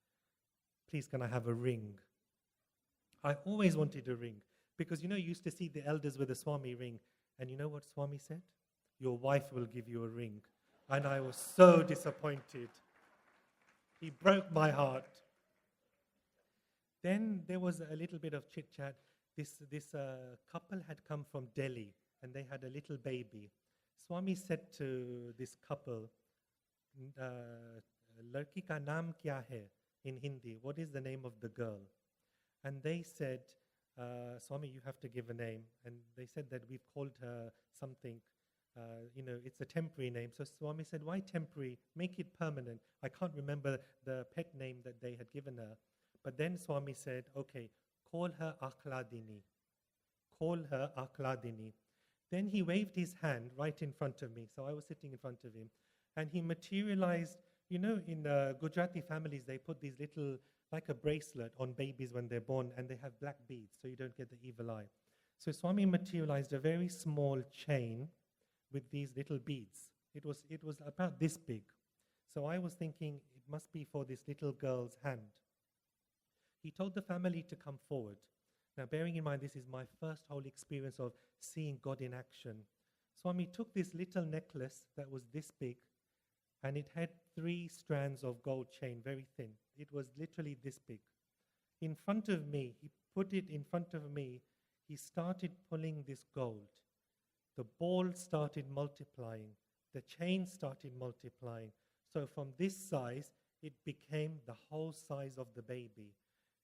please, can I have a ring? I always wanted a ring because, you used to see the elders with a Swami ring. And you know what Swami said? Your wife will give you a ring. And I was so disappointed. He broke my heart. Then there was a little bit of chit-chat. This couple had come from Delhi and they had a little baby. Swami said to this couple, Larki ka naam kya hai? In Hindi, what is the name of the girl? And they said, Swami, you have to give a name. And they said that we've called her something, it's a temporary name. So Swami said, why temporary? Make it permanent. I can't remember the pet name that they had given her. But then Swami said, okay, call her Akhladini. Call her Akhladini. Then he waved his hand right in front of me. So I was sitting in front of him. And he materialized. In Gujarati families, they put these little, like a bracelet on babies when they're born, and they have black beads so you don't get the evil eye. So Swami materialized a very small chain with these little beads. It was about this big. So I was thinking it must be for this little girl's hand. He told the family to come forward. Now, bearing in mind, this is my first whole experience of seeing God in action. Swami took this little necklace that was this big, and it had 3 strands of gold chain, very thin. It was literally this big. In front of me, he put it in front of me. He started pulling this gold. The ball started multiplying. The chain started multiplying. So from this size, it became the whole size of the baby.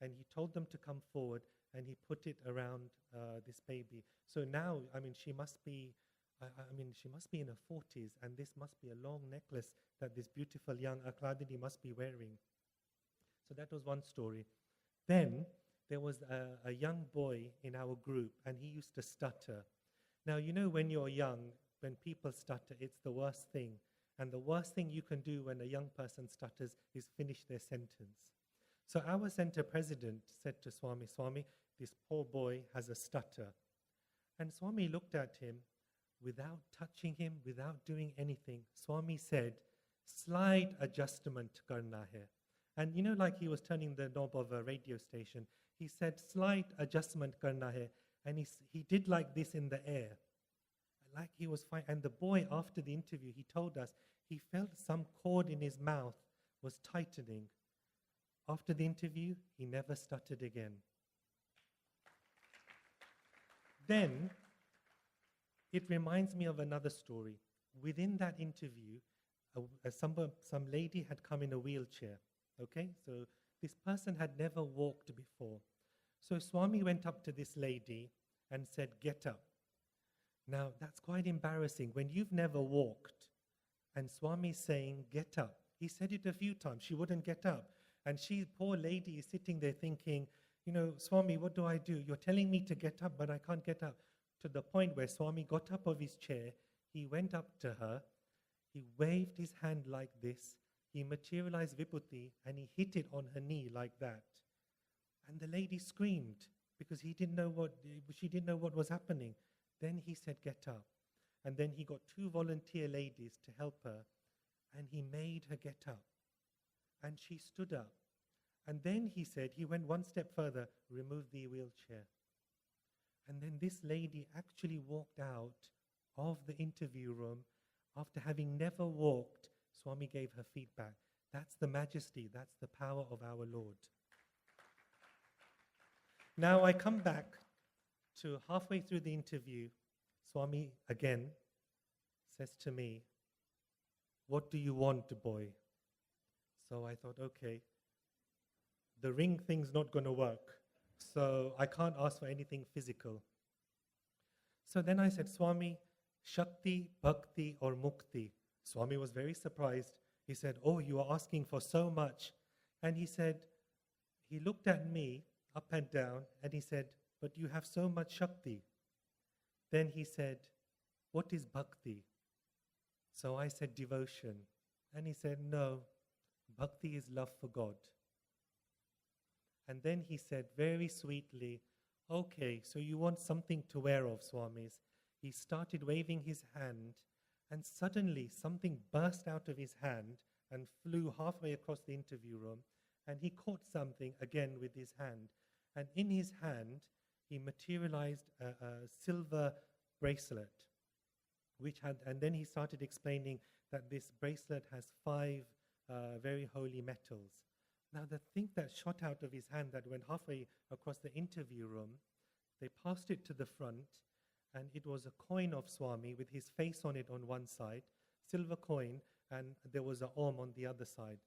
And he told them to come forward, and he put it around this baby. So now, she must be in her 40s, and this must be a long necklace that this beautiful young Akhladini must be wearing. So that was one story. Then there was a young boy in our group, and he used to stutter. Now, when you're young, when people stutter, it's the worst thing. And the worst thing you can do when a young person stutters is finish their sentence. So our center president said to Swami, Swami, this poor boy has a stutter. And Swami looked at him. Without touching him, without doing anything, Swami said, slight adjustment karna hai. And like he was turning the knob of a radio station, he said, slight adjustment karna hai. And he did like this in the air, like he was fine. And the boy, after the interview, he told us he felt some cord in his mouth was tightening. After the interview, he never stuttered again. Then, it reminds me of another story. Within that interview, some lady had come in a wheelchair. Okay, so this person had never walked before. So Swami went up to this lady and said, get up. Now, that's quite embarrassing when you've never walked and Swami's saying, get up. He said it a few times. She wouldn't get up. And poor lady, is sitting there thinking, Swami, what do I do? You're telling me to get up, but I can't get up. To the point where Swami got up of his chair, he went up to her, he waved his hand like this, he materialized Vibhuti, and he hit it on her knee like that. And the lady screamed because she didn't know what was happening. Then he said, get up. And then he got 2 volunteer ladies to help her, and he made her get up. And she stood up. And then he said, he went one step further, remove the wheelchair. And then this lady actually walked out of the interview room after having never walked Swami gave her feedback. That's the majesty, that's the power of our Lord. Now I come back to halfway through the interview. Swami again says to me, "What do you want, boy?" So I thought, okay, the ring thing's not going to work, so I can't ask for anything physical. So then I said, "Swami, Shakti, Bhakti or Mukti?" Swami was very surprised. He said, "Oh, you are asking for so much." And he said, he looked at me up and down and he said, "But you have so much Shakti." Then he said, "What is Bhakti?" So I said, "Devotion." And he said, "No, Bhakti is love for God." And then he said very sweetly, "Okay, so you want something to wear of, Swamis." He started waving his hand, and suddenly something burst out of his hand and flew halfway across the interview room, and he caught something again with his hand. And in his hand, he materialized a silver bracelet, and then he started explaining that this bracelet has 5 very holy metals. Now the thing that shot out of his hand that went halfway across the interview room, they passed it to the front, and it was a coin of Swami with his face on it on one side, silver coin, and there was a Om on the other side.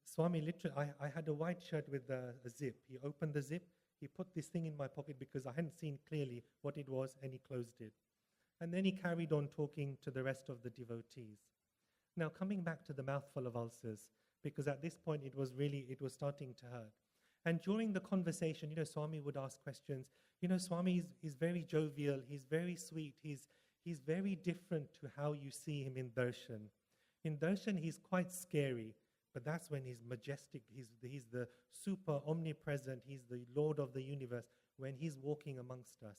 Swami literally, I had a white shirt with a zip. He opened the zip, he put this thing in my pocket because I hadn't seen clearly what it was, and he closed it. And then he carried on talking to the rest of the devotees. Now coming back to the mouthful of ulcers, because at this point it was starting to hurt. And during the conversation, Swami would ask questions. Swami is very jovial, he's very sweet, he's very different to how you see him in darshan. In darshan, he's quite scary, but that's when he's majestic, he's the super omnipresent, he's the Lord of the universe, when he's walking amongst us.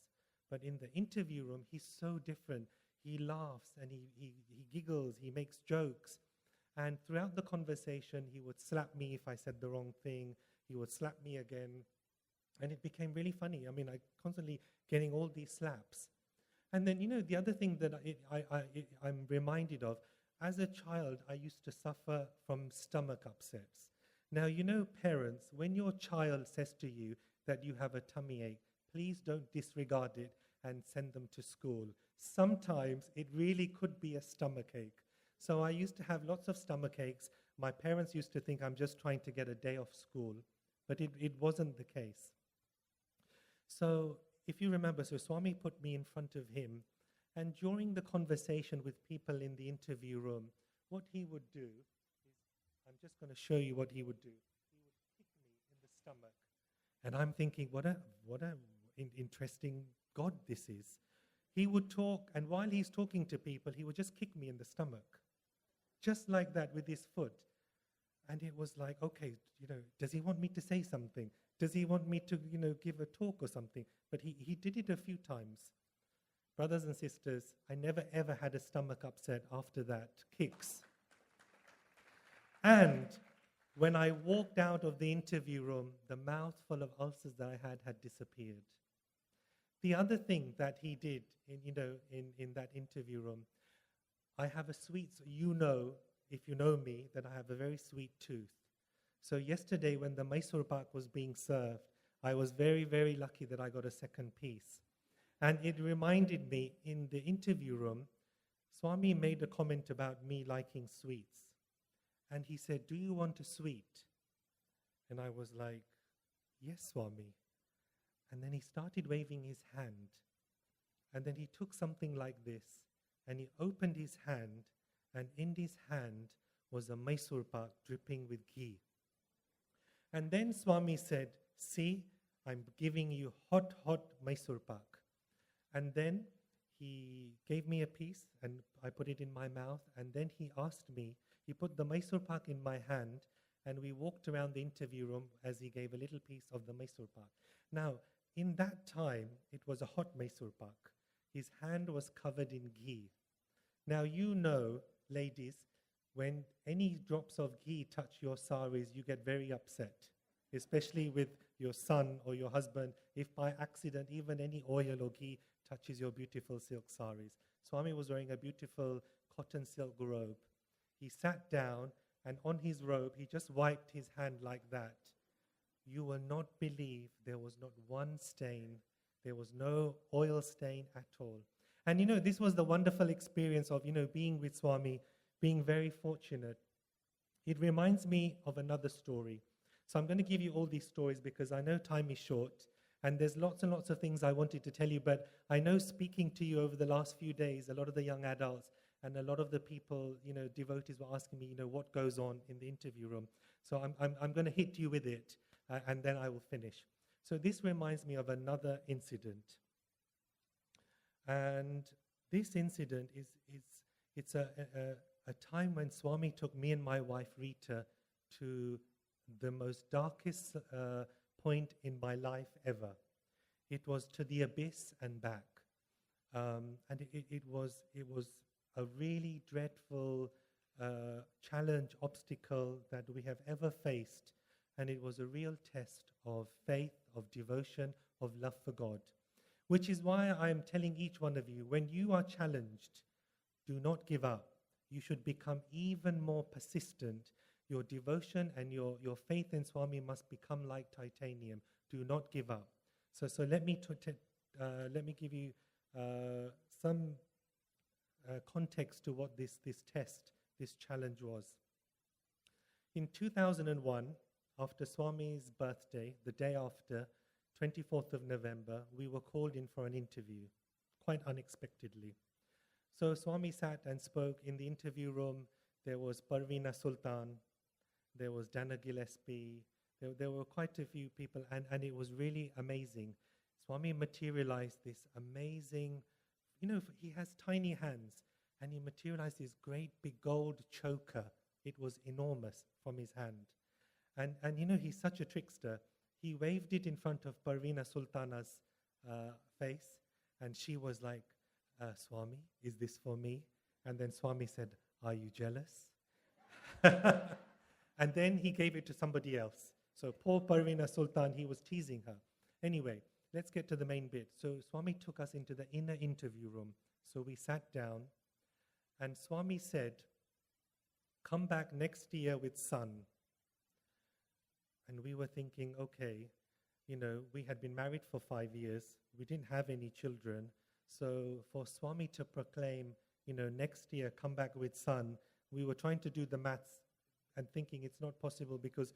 But in the interview room, he's so different. He laughs and he giggles, he makes jokes. And throughout the conversation, he would slap me if I said the wrong thing. He would slap me again. And it became really funny. I mean, I constantly getting all these slaps. And then, the other thing that I'm reminded of, as a child, I used to suffer from stomach upsets. Now, parents, when your child says to you that you have a tummy ache, please don't disregard it and send them to school. Sometimes it really could be a stomach ache. So I used to have lots of stomach aches. My parents used to think I'm just trying to get a day off school, but it wasn't the case. So if you remember, so Swami put me in front of him, and during the conversation with people in the interview room, what he would do is, I'm just going to show you what he would do. He would kick me in the stomach. And I'm thinking, what a interesting God this is. He would talk, and while he's talking to people, he would just kick me in the stomach. Just like that with his foot. And it was like, okay, does he want me to say something? Does he want me to, give a talk or something? But he did it a few times. Brothers and sisters, I never ever had a stomach upset after that. Kicks. And when I walked out of the interview room, the mouthful of ulcers that I had disappeared. The other thing that he did in that interview room, I have a sweet, if you know me, that I have a very sweet tooth. So yesterday when the Mysore Pak was being served, I was very, very lucky that I got a second piece. And it reminded me, in the interview room, Swami made a comment about me liking sweets. And he said, "Do you want a sweet?" And I was like, "Yes, Swami." And then he started waving his hand. And then he took something like this, and he opened his hand, and in his hand was a Mysore Pak dripping with ghee. And then Swami said, "See, I'm giving you hot Mysore Pak." And then he gave me a piece, and I put it in my mouth, and then he asked me, he put the Mysore Pak in my hand, and we walked around the interview room as he gave a little piece of the Mysore Pak. Now, in that time, it was a hot Mysore Pak. His hand was covered in ghee. Now, ladies, when any drops of ghee touch your saris, you get very upset, especially with your son or your husband, if by accident even any oil or ghee touches your beautiful silk saris. Swami was wearing a beautiful cotton silk robe. He sat down, and on his robe, he just wiped his hand like that. You will not believe there was not one stain. There was no oil stain at all. And this was the wonderful experience of, being with Swami, being very fortunate. It reminds me of another story. So I'm going to give you all these stories because I know time is short and there's lots and lots of things I wanted to tell you, but I know speaking to you over the last few days, a lot of the young adults and a lot of the people, devotees were asking me, what goes on in the interview room. So I'm going to hit you with it and then I will finish. So this reminds me of another incident. And this incident it's a time when Swami took me and my wife Rita to the most darkest point in my life ever. It was to the abyss and back. And it was a really dreadful challenge, obstacle that we have ever faced. And it was a real test of faith, of devotion, of love for God. Which is why I am telling each one of you, when you are challenged, do not give up. You should become even more persistent. Your devotion and your faith in Swami must become like titanium. Do not give up. So let me give you some context to what this test, this challenge was. In 2001, after Swami's birthday, the day after, 24th of November, we were called in for an interview, quite unexpectedly. So Swami sat and spoke in the interview room. There was Parveena Sultan, there was Dana Gillespie, there were quite a few people, and it was really amazing. Swami materialized this amazing, he has tiny hands, and he materialized this great big gold choker. It was enormous from his hand. And he's such a trickster. He waved it in front of Parveena Sultana's face, and she was like, Swami, is this for me? And then Swami said, are you jealous? And then he gave it to somebody else. So poor Parveena Sultan, he was teasing her. Anyway, let's get to the main bit. So Swami took us into the inner interview room. So we sat down, and Swami said, come back next year with son. And we were thinking, okay, we had been married for 5 years. We didn't have any children. So for Swami to proclaim, next year, come back with son, we were trying to do the maths and thinking it's not possible because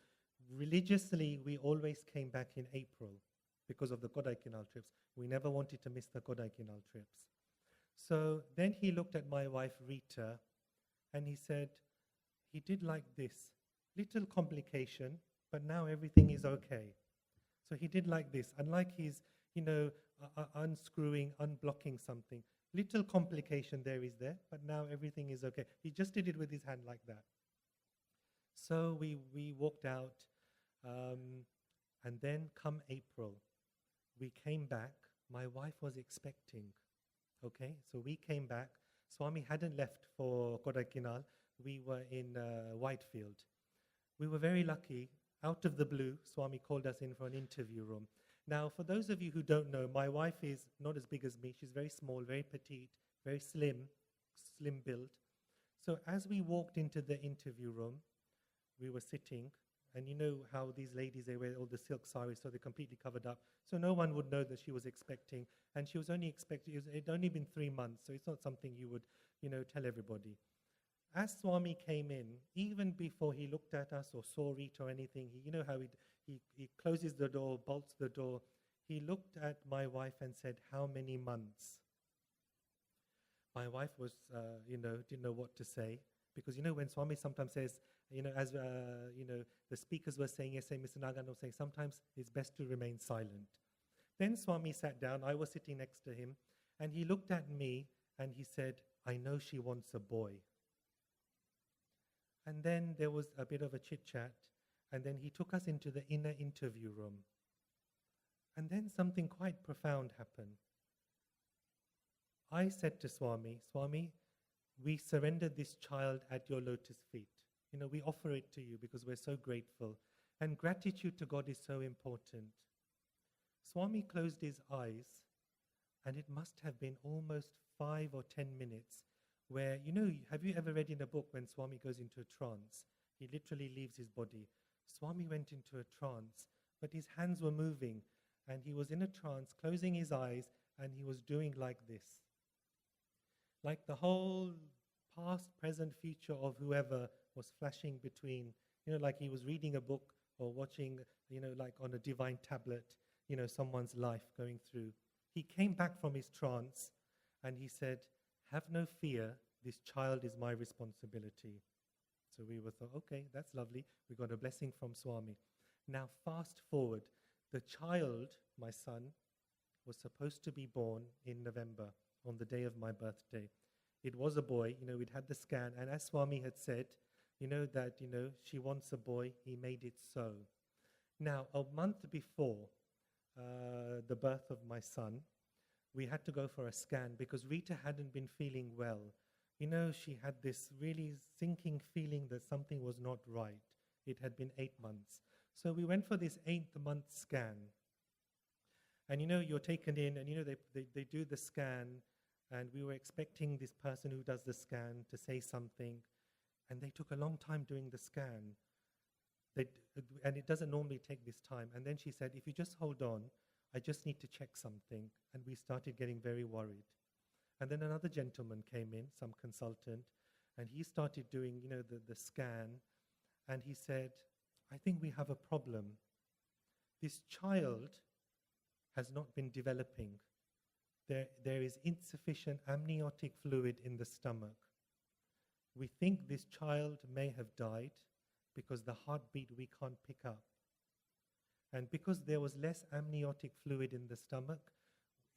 religiously we always came back in April because of the Kodaikanal trips. We never wanted to miss the Kodaikanal trips. So then he looked at my wife Rita and he said, he did like this, little complication, but now everything is okay. So he did like this, unlike his, unscrewing, unblocking something. Little complication there is there, but now everything is okay. He just did it with his hand like that. So we walked out, and then come April, we came back. My wife was expecting, okay? So we came back. Swami hadn't left for Kodaikanal. We were in Whitefield. We were very lucky. Out of the blue, Swami called us in for an interview room. Now, for those of you who don't know, my wife is not as big as me. She's very small, very petite, very slim build. So as we walked into the interview room, we were sitting, and you know how these ladies, they wear all the silk saris, so they're completely covered up. So no one would know that she was expecting, and she was only expecting, it had only been 3 months, so it's not something you would, tell everybody. As Swami came in, even before he looked at us or saw Rita or anything, you know how he closes the door, bolts the door. He looked at my wife and said, how many months? My wife was, didn't know what to say. Because, when Swami sometimes says, as, the speakers were saying, yesterday, Mr. Nagan was saying, sometimes it's best to remain silent. Then Swami sat down, I was sitting next to him, and he looked at me and he said, I know she wants a boy. And then there was a bit of a chit-chat, and then he took us into the inner interview room. And then something quite profound happened. I said to Swami, Swami, we surrendered this child at your lotus feet. We offer it to you because we're so grateful. And gratitude to God is so important. Swami closed his eyes, and it must have been almost 5 or 10 minutes where, have you ever read in a book when Swami goes into a trance? He literally leaves his body. Swami went into a trance, but his hands were moving, and he was in a trance, closing his eyes, and he was doing like this. Like the whole past, present, future of whoever was flashing between, like he was reading a book or watching, like on a divine tablet, someone's life going through. He came back from his trance and he said, "Have no fear, this child is my responsibility." So we were thought, okay, that's lovely. We got a blessing from Swami. Now fast forward, the child, my son, was supposed to be born in November on the day of my birthday. It was a boy, we'd had the scan, and as Swami had said, that, she wants a boy, he made it so. Now, a month before the birth of my son, we had to go for a scan because Rita hadn't been feeling well. She had this really sinking feeling that something was not right. It had been 8 months. So we went for this 8th month scan. And you're taken in and they do the scan, and we were expecting this person who does the scan to say something, and they took a long time doing the scan. And it doesn't normally take this time. And then she said, "If you just hold on, I just need to check something." And we started getting very worried. And then another gentleman came in, some consultant, and he started doing, the scan, and he said, "I think we have a problem. This child has not been developing. There is insufficient amniotic fluid in the stomach. We think this child may have died because the heartbeat we can't pick up. And because there was less amniotic fluid in the stomach,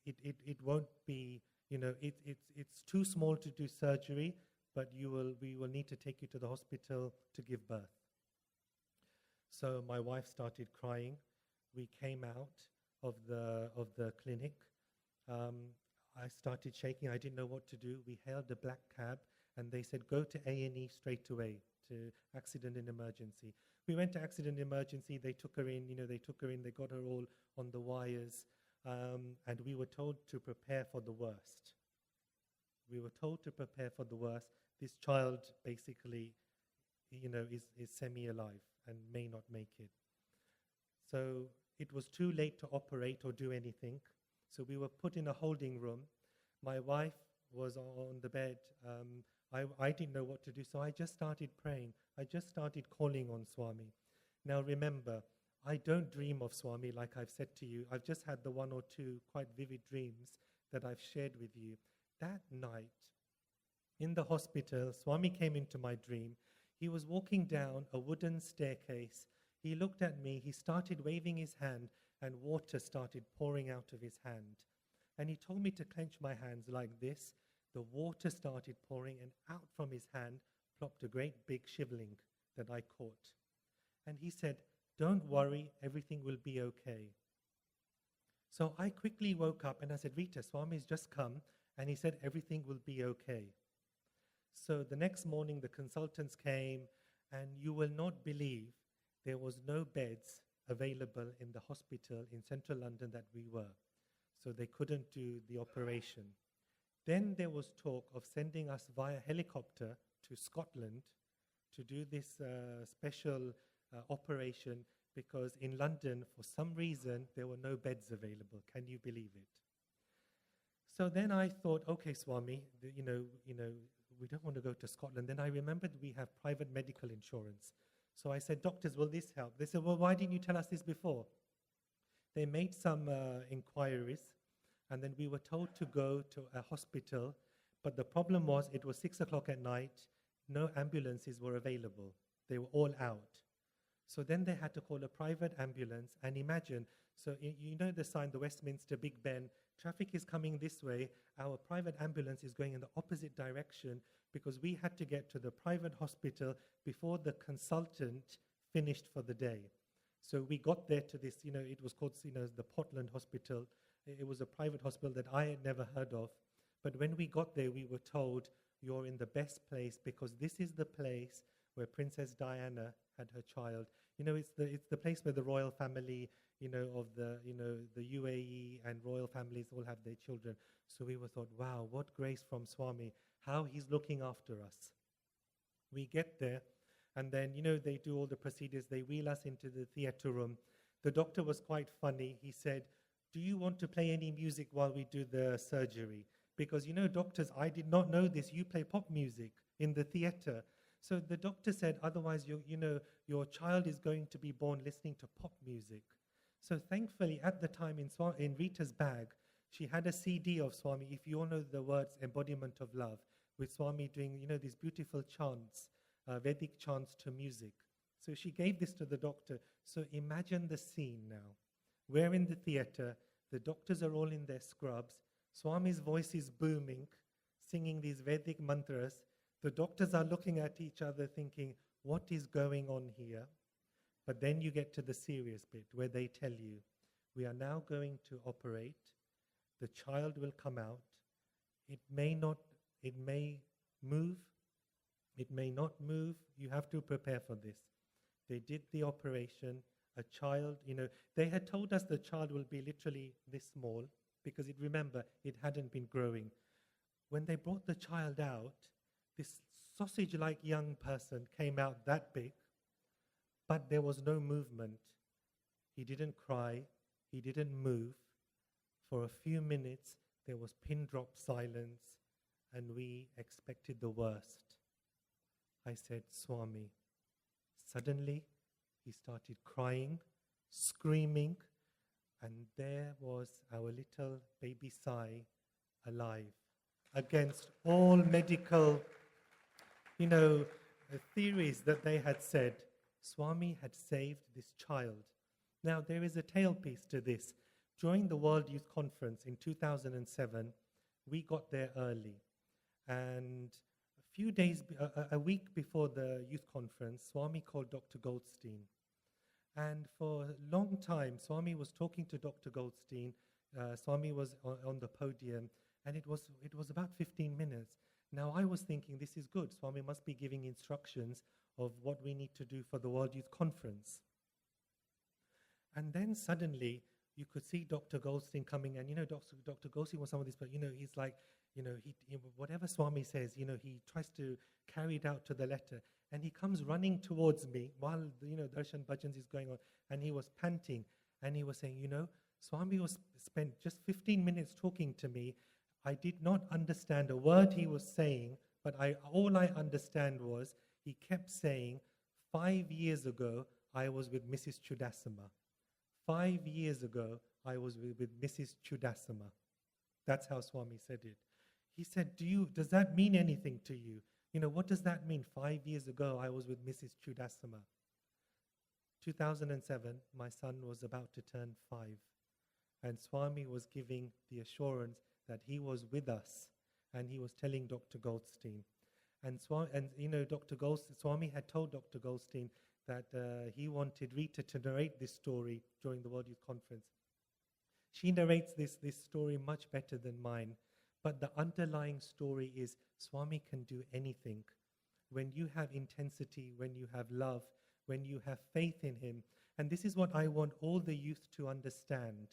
it won't be, it's too small to do surgery, but we will need to take you to the hospital to give birth." So my wife started crying. We came out of the clinic. I started shaking. I didn't know what to do. We hailed a black cab, and they said, "Go to A&E straight away, to accident and emergency." We went to accident emergency. They took her in. They got her all on the wires, and we were told to prepare for the worst. This child basically, is semi-alive and may not make it. So it was too late to operate or do anything. So we were put in a holding room. My wife was on the bed. I didn't know what to do, so I just started praying. I just started calling on Swami. Now remember, I don't dream of Swami like I've said to you. I've just had the 1 or 2 quite vivid dreams that I've shared with you. That night, in the hospital, Swami came into my dream. He was walking down a wooden staircase. He looked at me, he started waving his hand, and water started pouring out of his hand. And he told me to clench my hands like this. The water started pouring, and out from his hand plopped a great big shivling that I caught. And he said, "Don't worry, everything will be okay." So I quickly woke up and I said, "Rita, Swami's just come," and he said, "Everything will be okay." So the next morning the consultants came, and you will not believe there was no beds available in the hospital in central London that we were. So they couldn't do the operation. Then there was talk of sending us via helicopter to Scotland to do this special operation, because in London, for some reason, there were no beds available. Can you believe it? So then I thought, okay, Swami, we don't want to go to Scotland. Then I remembered we have private medical insurance. So I said, "Doctors, will this help?" They said, "Well, why didn't you tell us this before?" They made some inquiries, and then we were told to go to a hospital. But the problem was it was 6 o'clock at night. No ambulances were available. They were all out. So then they had to call a private ambulance. And imagine, so you know the sign, the Westminster Big Ben, traffic is coming this way. Our private ambulance is going in the opposite direction, because we had to get to the private hospital before the consultant finished for the day. So we got there to this, it was called, the Portland Hospital. It was a private hospital that I had never heard of. But when we got there, we were told, "You're in the best place, because this is the place where Princess Diana had her child." It's the place where the royal family, of the UAE and royal families all have their children. So we were thought, wow, what grace from Swami. how he's looking after us. We get there, and then, they do all the procedures. They wheel us into the theater room. The doctor was quite funny. He said, "Do you want to play any music while we do the surgery? Because, doctors, I did not know this. You play pop music in the theater." So the doctor said, "Otherwise, your child is going to be born listening to pop music." So thankfully, at the time in Rita's bag, she had a CD of Swami, if you all know the words Embodiment of Love, with Swami doing, these beautiful chants, Vedic chants to music. So she gave this to the doctor. So imagine the scene now. We're in the theater, the doctors are all in their scrubs, Swami's voice is booming, singing these Vedic mantras. The doctors are looking at each other thinking, what is going on here? But then you get to the serious bit where they tell you, we are now going to operate, the child will come out, it may move, it may not move, you have to prepare for this. They did the operation, a child, they had told us the child will be literally this small, because remember, it hadn't been growing. When they brought the child out, this sausage-like young person came out that big, but there was no movement. He didn't cry, he didn't move. For a few minutes, there was pin-drop silence, and we expected the worst. I said, "Swami." Suddenly, he started crying, screaming, and there was our little baby Sai alive. Against all medical, theories that they had said, Swami had saved this child. Now, there is a tailpiece to this. During the World Youth Conference in 2007, we got there early. And a week before the youth conference, Swami called Dr. Goldstein. And for a long time, Swami was talking to Dr. Goldstein. Swami was on the podium, and it was about 15 minutes. Now, I was thinking, this is good. Swami must be giving instructions of what we need to do for the World Youth Conference. And then suddenly, you could see Dr. Goldstein coming, and Dr. Goldstein was someone but he's like, whatever Swami says, he tries to carry it out to the letter. And he comes running towards me while, Darshan Bhajans is going on, and he was panting, and he was saying, Swami spent just 15 minutes talking to me. I did not understand a word he was saying, but all I understand was he kept saying, 5 years ago, I was with Mrs. Chudasama. 5 years ago, I was with Mrs. Chudasama. That's how Swami said it. He said, does that mean anything to you? What does that mean? 5 years ago, I was with Mrs. Chudasama. 2007, my son was about to turn 5. And Swami was giving the assurance that he was with us. And he was telling Dr. Goldstein. And Swami had told Dr. Goldstein that he wanted Rita to narrate this story during the World Youth Conference. She narrates this story much better than mine, but the underlying story is Swami can do anything. When you have intensity, when you have love, when you have faith in him, and this is what I want all the youth to understand.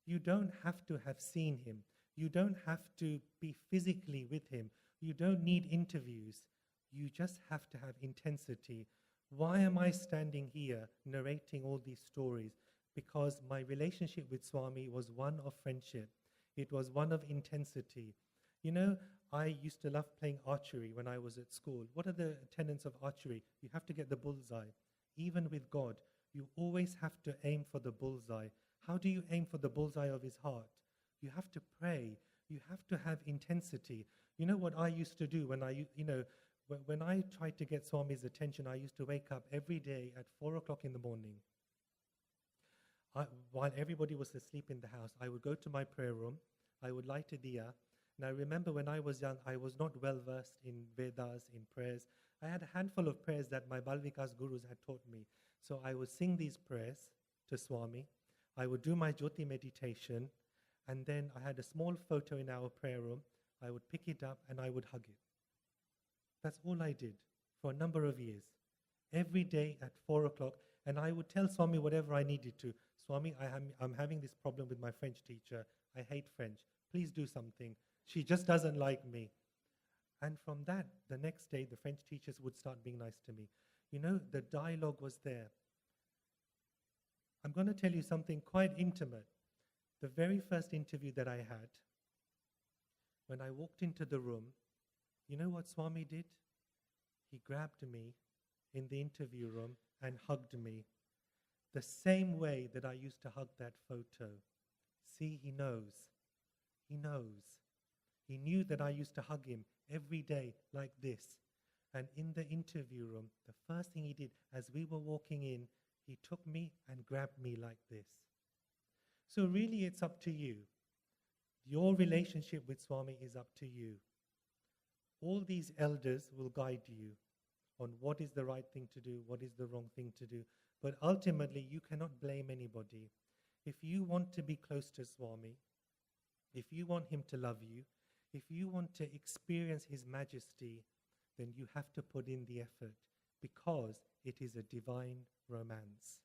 You don't have to have seen him. You don't have to be physically with him. You don't need interviews. You just have to have intensity. Why am I standing here narrating all these stories? Because my relationship with Swami was one of friendship. It was one of intensity. I used to love playing archery when I was at school. What are the tenets of archery? You have to get the bullseye. Even with God, you always have to aim for the bullseye. How do you aim for the bullseye of his heart? You have to pray. You have to have intensity. You know what I used to do when I tried to get Swami's attention, I used to wake up every day at 4 o'clock in the morning. While everybody was asleep in the house, I would go to my prayer room, I would light a diya. And I remember when I was young, I was not well versed in Vedas, in prayers. I had a handful of prayers that my Balvikas gurus had taught me. So I would sing these prayers to Swami. I would do my Jyoti meditation. And then I had a small photo in our prayer room. I would pick it up and I would hug it. That's all I did for a number of years. Every day at 4 o'clock. And I would tell Swami whatever I needed to. Swami, I'm having this problem with my French teacher. I hate French. Please do something. She just doesn't like me. And from that, the next day, the French teachers would start being nice to me. You know, the dialogue was there. I'm going to tell you something quite intimate. The very first interview that I had, when I walked into the room, you know what Swami did? He grabbed me in the interview room and hugged me. The same way that I used to hug that photo. See, he knows. He knows. He knew that I used to hug him every day like this. And in the interview room, the first thing he did, as we were walking in, he took me and grabbed me like this. So really it's up to you. Your relationship with Swami is up to you. All these elders will guide you on what is the right thing to do, what is the wrong thing to do. But ultimately, you cannot blame anybody. If you want to be close to Swami, if you want him to love you, if you want to experience his majesty, then you have to put in the effort because it is a divine romance.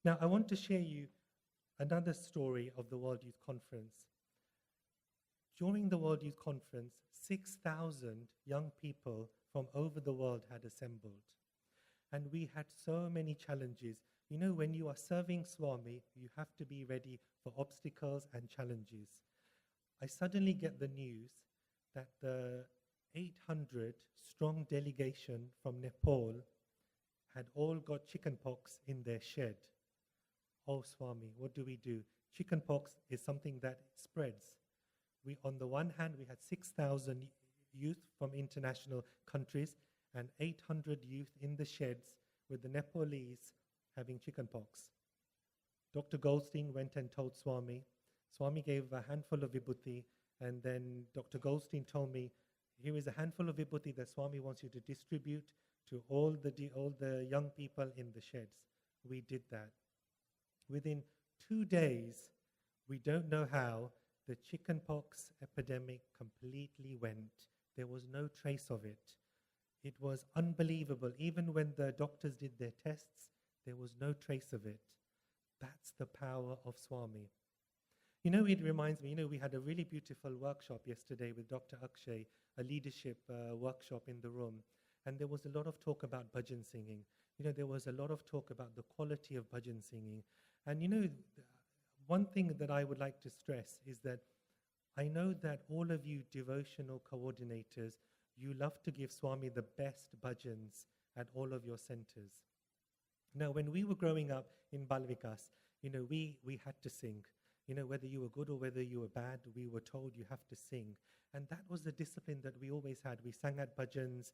Now, I want to share you another story of the World Youth Conference. During the World Youth Conference, 6,000 young people from over the world had assembled. And we had so many challenges. You know, when you are serving Swami, you have to be ready for obstacles and challenges. I suddenly get the news that the 800-strong delegation from Nepal had all got chickenpox in their shed. Oh, Swami, what do we do? Chickenpox is something that spreads. On the one hand, we had 6,000 youth from international countries and 800 youth in the sheds with the Nepalese having chickenpox. Dr. Goldstein went and told Swami. Swami gave a handful of vibhuti, and then Dr. Goldstein told me, here is a handful of vibhuti that Swami wants you to distribute to all the young people in the sheds. We did that. Within 2 days, we don't know how, the chickenpox epidemic completely went. There was no trace of it. It was unbelievable. Even when the doctors did their tests, there was no trace of it. That's the power of Swami. You know, it reminds me, we had a really beautiful workshop yesterday with Dr. Akshay, a leadership workshop in the room. And there was a lot of talk about bhajan singing. There was a lot of talk about the quality of bhajan singing. And one thing that I would like to stress is that I know that all of you devotional coordinators, you love to give Swami the best bhajans at all of your centers. Now, when we were growing up in Balvikas, we had to sing. Whether you were good or whether you were bad, we were told you have to sing. And that was the discipline that we always had. We sang at bhajans.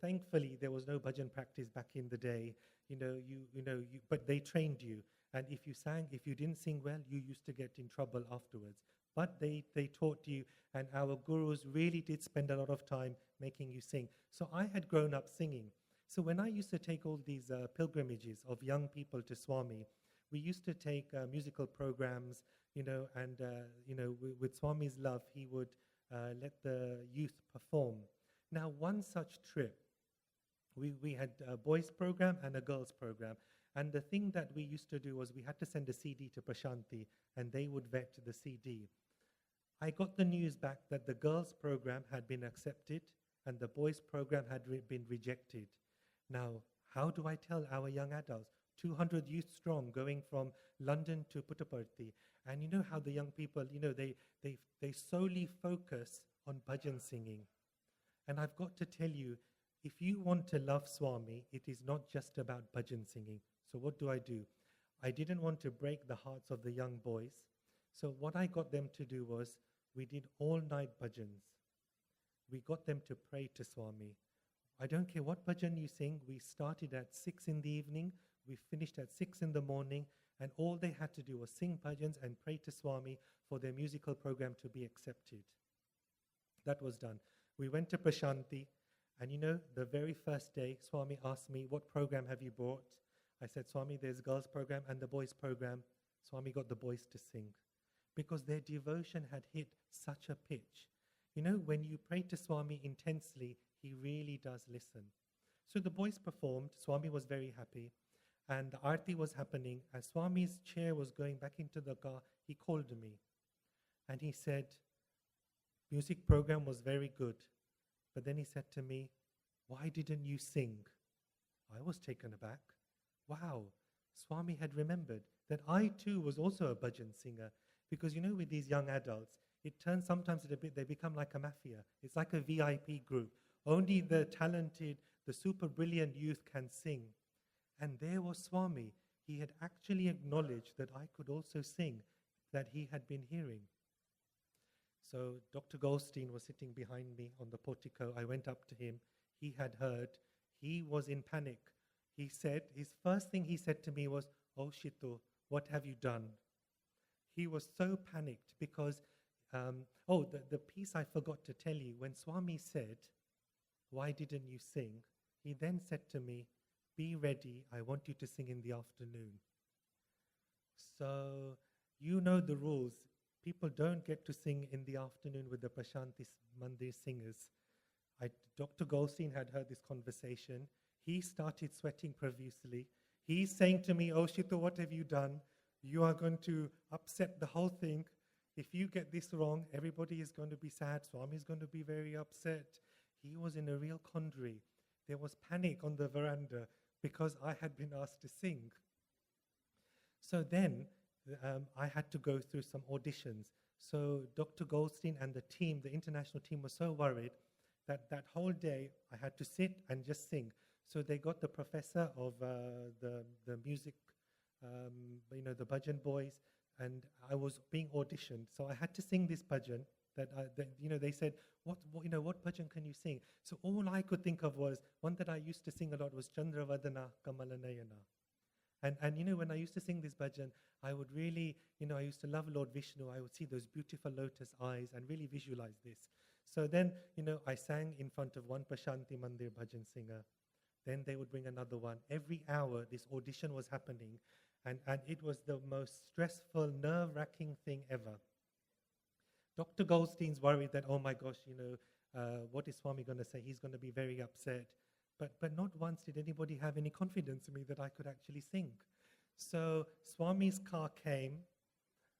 Thankfully, there was no bhajan practice back in the day. But they trained you. And if you didn't sing well, you used to get in trouble afterwards. But they taught you, and our gurus really did spend a lot of time making you sing. So I had grown up singing. So when I used to take all these pilgrimages of young people to Swami, we used to take musical programs, with Swami's love, he would let the youth perform. Now, one such trip, we had a boys program and a girls program. And the thing that we used to do was we had to send a CD to Prashanti, and they would vet the CD. I got the news back that the girls' program had been accepted and the boys' program had been rejected. Now, how do I tell our young adults? 200 youth strong going from London to Puttaparthi. And you know how the young people, they solely focus on bhajan singing. And I've got to tell you, if you want to love Swami, it is not just about bhajan singing. So what do? I didn't want to break the hearts of the young boys. So what I got them to do was, we did all-night bhajans. We got them to pray to Swami. I don't care what bhajan you sing. We started at 6 in the evening. We finished at 6 in the morning. And all they had to do was sing bhajans and pray to Swami for their musical program to be accepted. That was done. We went to Prashanti. And the very first day, Swami asked me, what program have you brought? I said, Swami, there's girls' program and the boys' program. Swami got the boys to sing because their devotion had hit such a pitch. When you pray to Swami intensely, he really does listen. So the boys performed. Swami was very happy. And the arti was happening. As Swami's chair was going back into the car, he called me. And he said, music program was very good. But then he said to me, "Why didn't you sing?" I was taken aback. Wow, Swami had remembered that I too was also a bhajan singer. Because with these young adults, it turns sometimes they become like a mafia. It's like a VIP group. Only the talented, the super brilliant youth can sing. And there was Swami. He had actually acknowledged that I could also sing, that he had been hearing. So Dr. Goldstein was sitting behind me on the portico. I went up to him. He had heard. He was in panic. He said, his first thing he said to me was, "Oh, Shitu, what have you done?" He was so panicked because, the piece I forgot to tell you, when Swami said, "Why didn't you sing?" he then said to me, "Be ready, I want you to sing in the afternoon." So, you know the rules. People don't get to sing in the afternoon with the Prashanti Mandir singers. Dr. Goldstein had heard this conversation. He started sweating profusely. He's saying to me, "Oh, Shitu, what have you done? You are going to upset the whole thing. If you get this wrong, everybody is going to be sad. Swami is going to be very upset." He was in a real quandary. There was panic on the veranda because I had been asked to sing. So then I had to go through some auditions. So Dr. Goldstein and the team, the international team, was so worried that whole day I had to sit and just sing. So they got the professor of the music, the bhajan boys, and I was being auditioned. So I had to sing this bhajan they said, what bhajan can you sing? So all I could think of was, one that I used to sing a lot was Chandravadana Kamalanayana. And when I used to sing this bhajan, I would really, I used to love Lord Vishnu. I would see those beautiful lotus eyes and really visualize this. So then, I sang in front of one Prashanti Mandir bhajan singer. Then they would bring another one. Every hour, this audition was happening. And it was the most stressful, nerve-wracking thing ever. Dr. Goldstein's worried that, oh my gosh, what is Swami going to say? He's going to be very upset. But not once did anybody have any confidence in me that I could actually sing. So Swami's car came,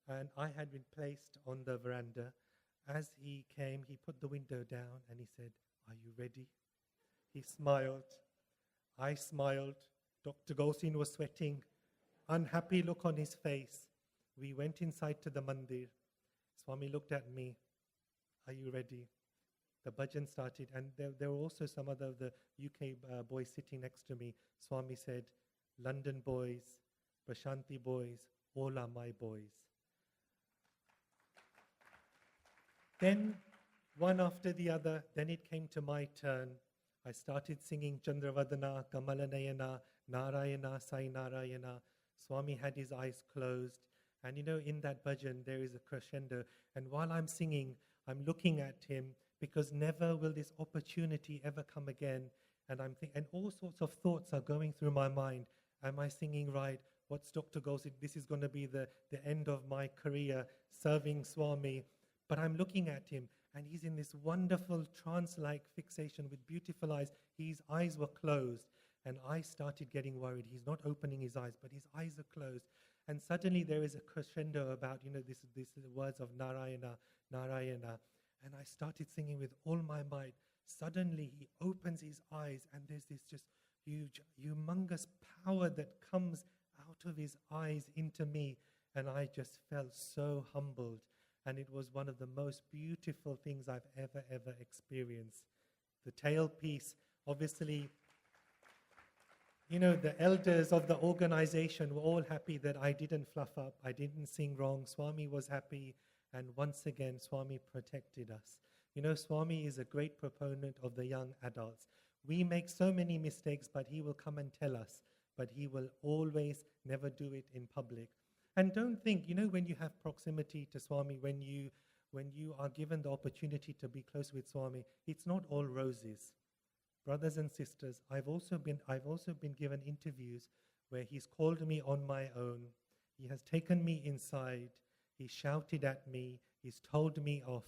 and I had been placed on the veranda. As he came, he put the window down, and he said, "Are you ready?" He smiled. I smiled. Dr. Goldstein was sweating. Unhappy look on his face. We went inside to the mandir. Swami looked at me. "Are you ready?" The bhajan started, and there were also some other of the UK boys sitting next to me. Swami said, "London boys, Prashanti boys, all are my boys." Then, one after the other, then it came to my turn. I started singing Chandravadana, Kamalanayana, Narayana, Sai Narayana. Swami had his eyes closed. And in that bhajan, there is a crescendo. And while I'm singing, I'm looking at him, because never will this opportunity ever come again. And I'm thinking, and all sorts of thoughts are going through my mind. Am I singing right? What's Dr. Goldstein? This is going to be the end of my career serving Swami. But I'm looking at him, and he's in this wonderful trance-like fixation with beautiful eyes. His eyes were closed, and I started getting worried. He's not opening his eyes, but his eyes are closed. And suddenly there is a crescendo about, this words of Narayana, Narayana. And I started singing with all my might. Suddenly he opens his eyes, and there's this just huge, humongous power that comes out of his eyes into me. And I just felt so humbled. And it was one of the most beautiful things I've ever experienced. The tailpiece, obviously, the elders of the organization were all happy that I didn't fluff up, I didn't sing wrong. Swami was happy, and once again, Swami protected us. Swami is a great proponent of the young adults. We make so many mistakes, but he will come and tell us, but he will always never do it in public. And don't think, when you have proximity to Swami, when you are given the opportunity to be close with Swami, it's not all roses. Brothers and sisters, I've also been given interviews where he's called me on my own. He has taken me inside. He shouted at me. He's told me off.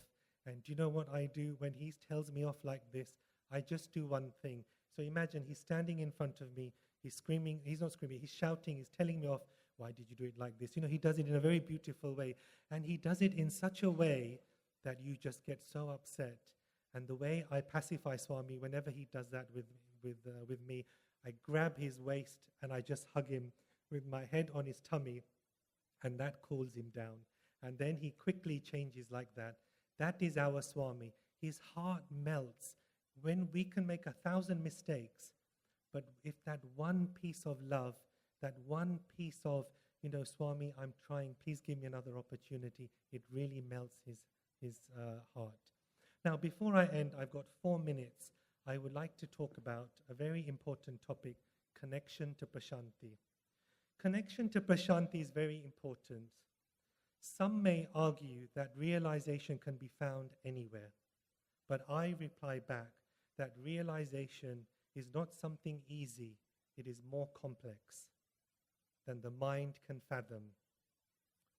And do you know what I do when he tells me off like this? I just do one thing. So imagine he's standing in front of me. He's screaming. He's not screaming. He's shouting. He's telling me off. Why did you do it like this? He does it in a very beautiful way. And he does it in such a way that you just get so upset. And the way I pacify Swami, whenever he does that with me, I grab his waist and I just hug him with my head on his tummy, and that cools him down. And then he quickly changes like that. That is our Swami. His heart melts when we can make 1,000 mistakes. But if that one piece of love, that one piece of, Swami, I'm trying, please give me another opportunity, it really melts his heart. Now, before I end, I've got 4 minutes. I would like to talk about a very important topic, connection to Prashanti. Connection to Prashanti is very important. Some may argue that realization can be found anywhere, but I reply back that realization is not something easy, it is more complex than the mind can fathom.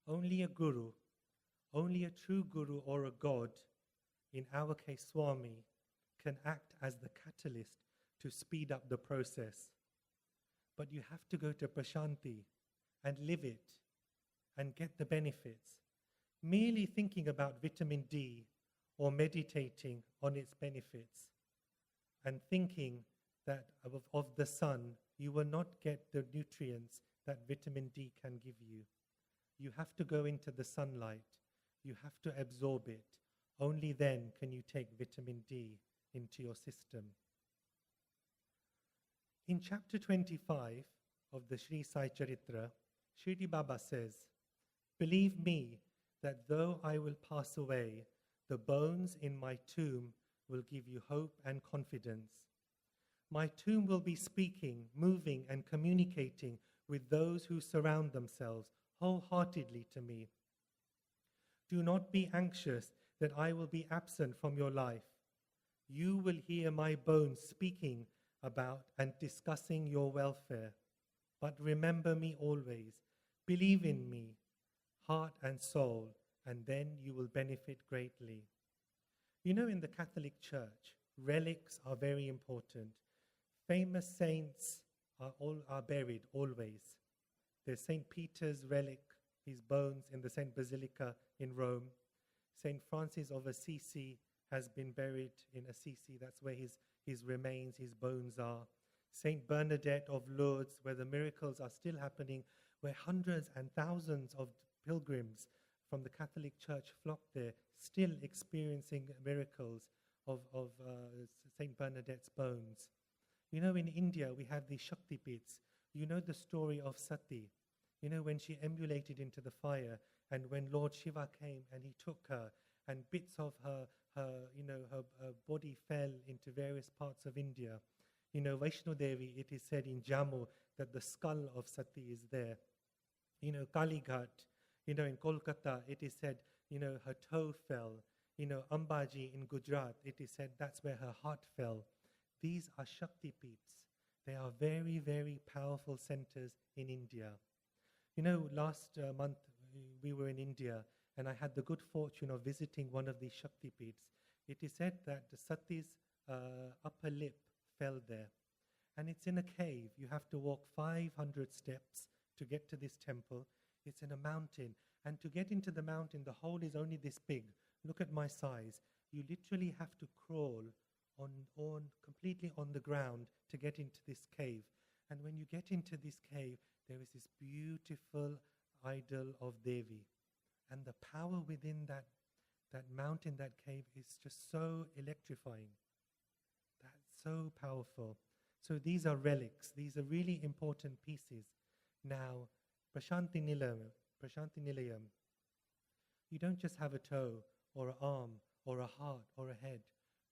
Only a guru, only a true guru or a god, in our case Swami, can act as the catalyst to speed up the process. But you have to go to Prashanti and live it and get the benefits. Merely thinking about vitamin D or meditating on its benefits and thinking that of the sun, you will not get the nutrients that vitamin D can give you. You have to go into the sunlight. You have to absorb it. Only then can you take vitamin D into your system. In chapter 25 of the Sri Sai Charitra, Shirdi Baba says, "Believe me that though I will pass away, the bones in my tomb will give you hope and confidence. My tomb will be speaking, moving, and communicating with those who surround themselves wholeheartedly to me. Do not be anxious that I will be absent from your life. You will hear my bones speaking about and discussing your welfare. But remember me always. Believe in me, heart and soul, and then you will benefit greatly." In the Catholic Church, relics are very important. Famous saints are buried always. There's St. Peter's relic, his bones in the St. Basilica in Rome. St. Francis of Assisi has been buried in Assisi. That's where his remains, his bones are. St. Bernadette of Lourdes, where the miracles are still happening, where hundreds and thousands of pilgrims from the Catholic Church flock there, still experiencing miracles of St. Bernadette's bones. In India, we have these Shakti pits. The story of Sati, when she emulated into the fire, and when Lord Shiva came and he took her, and bits of her body fell into various parts of India. Vaishno Devi, it is said in Jammu that the skull of Sati is there. Kalighat, in Kolkata, it is said, her toe fell. Ambaji in Gujarat, it is said that's where her heart fell. These are Shakti Peeths. They are very, very powerful centers in India. Last month we were in India, and I had the good fortune of visiting one of these Shakti Peeths. It is said that the Sati's upper lip fell there. And it's in a cave. You have to walk 500 steps to get to this temple. It's in a mountain. And to get into the mountain, the hole is only this big. Look at my size. You literally have to crawl on completely on the ground to get into this cave. And when you get into this cave, there is this beautiful idol of Devi. And the power within that mountain, that cave, is just so electrifying. That's so powerful. So these are relics. These are really important pieces. Now, Prashanti Nilayam. You don't just have a toe or an arm or a heart or a head.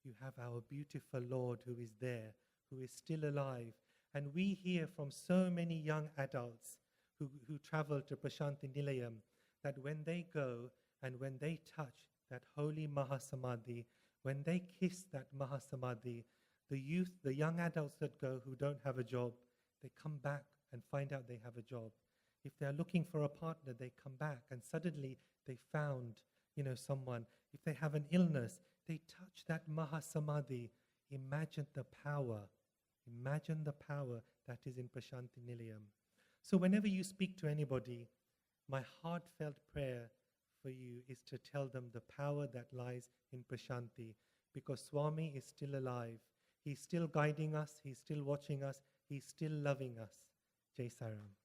You have our beautiful Lord who is there, who is still alive. And we hear from so many young adults who travel to Prashanti Nilayam that when they go and when they touch that holy Mahasamadhi, when they kiss that Mahasamadhi, the youth, the young adults that go who don't have a job, they come back and find out they have a job. If they're looking for a partner, they come back and suddenly they found, someone. If they have an illness, they touch that Mahasamadhi. Imagine the power. Imagine the power that is in Prashanti Nilayam. So whenever you speak to anybody, my heartfelt prayer for you is to tell them the power that lies in Prashanti, because Swami is still alive. He's still guiding us, he's still watching us, he's still loving us. Jai Saram.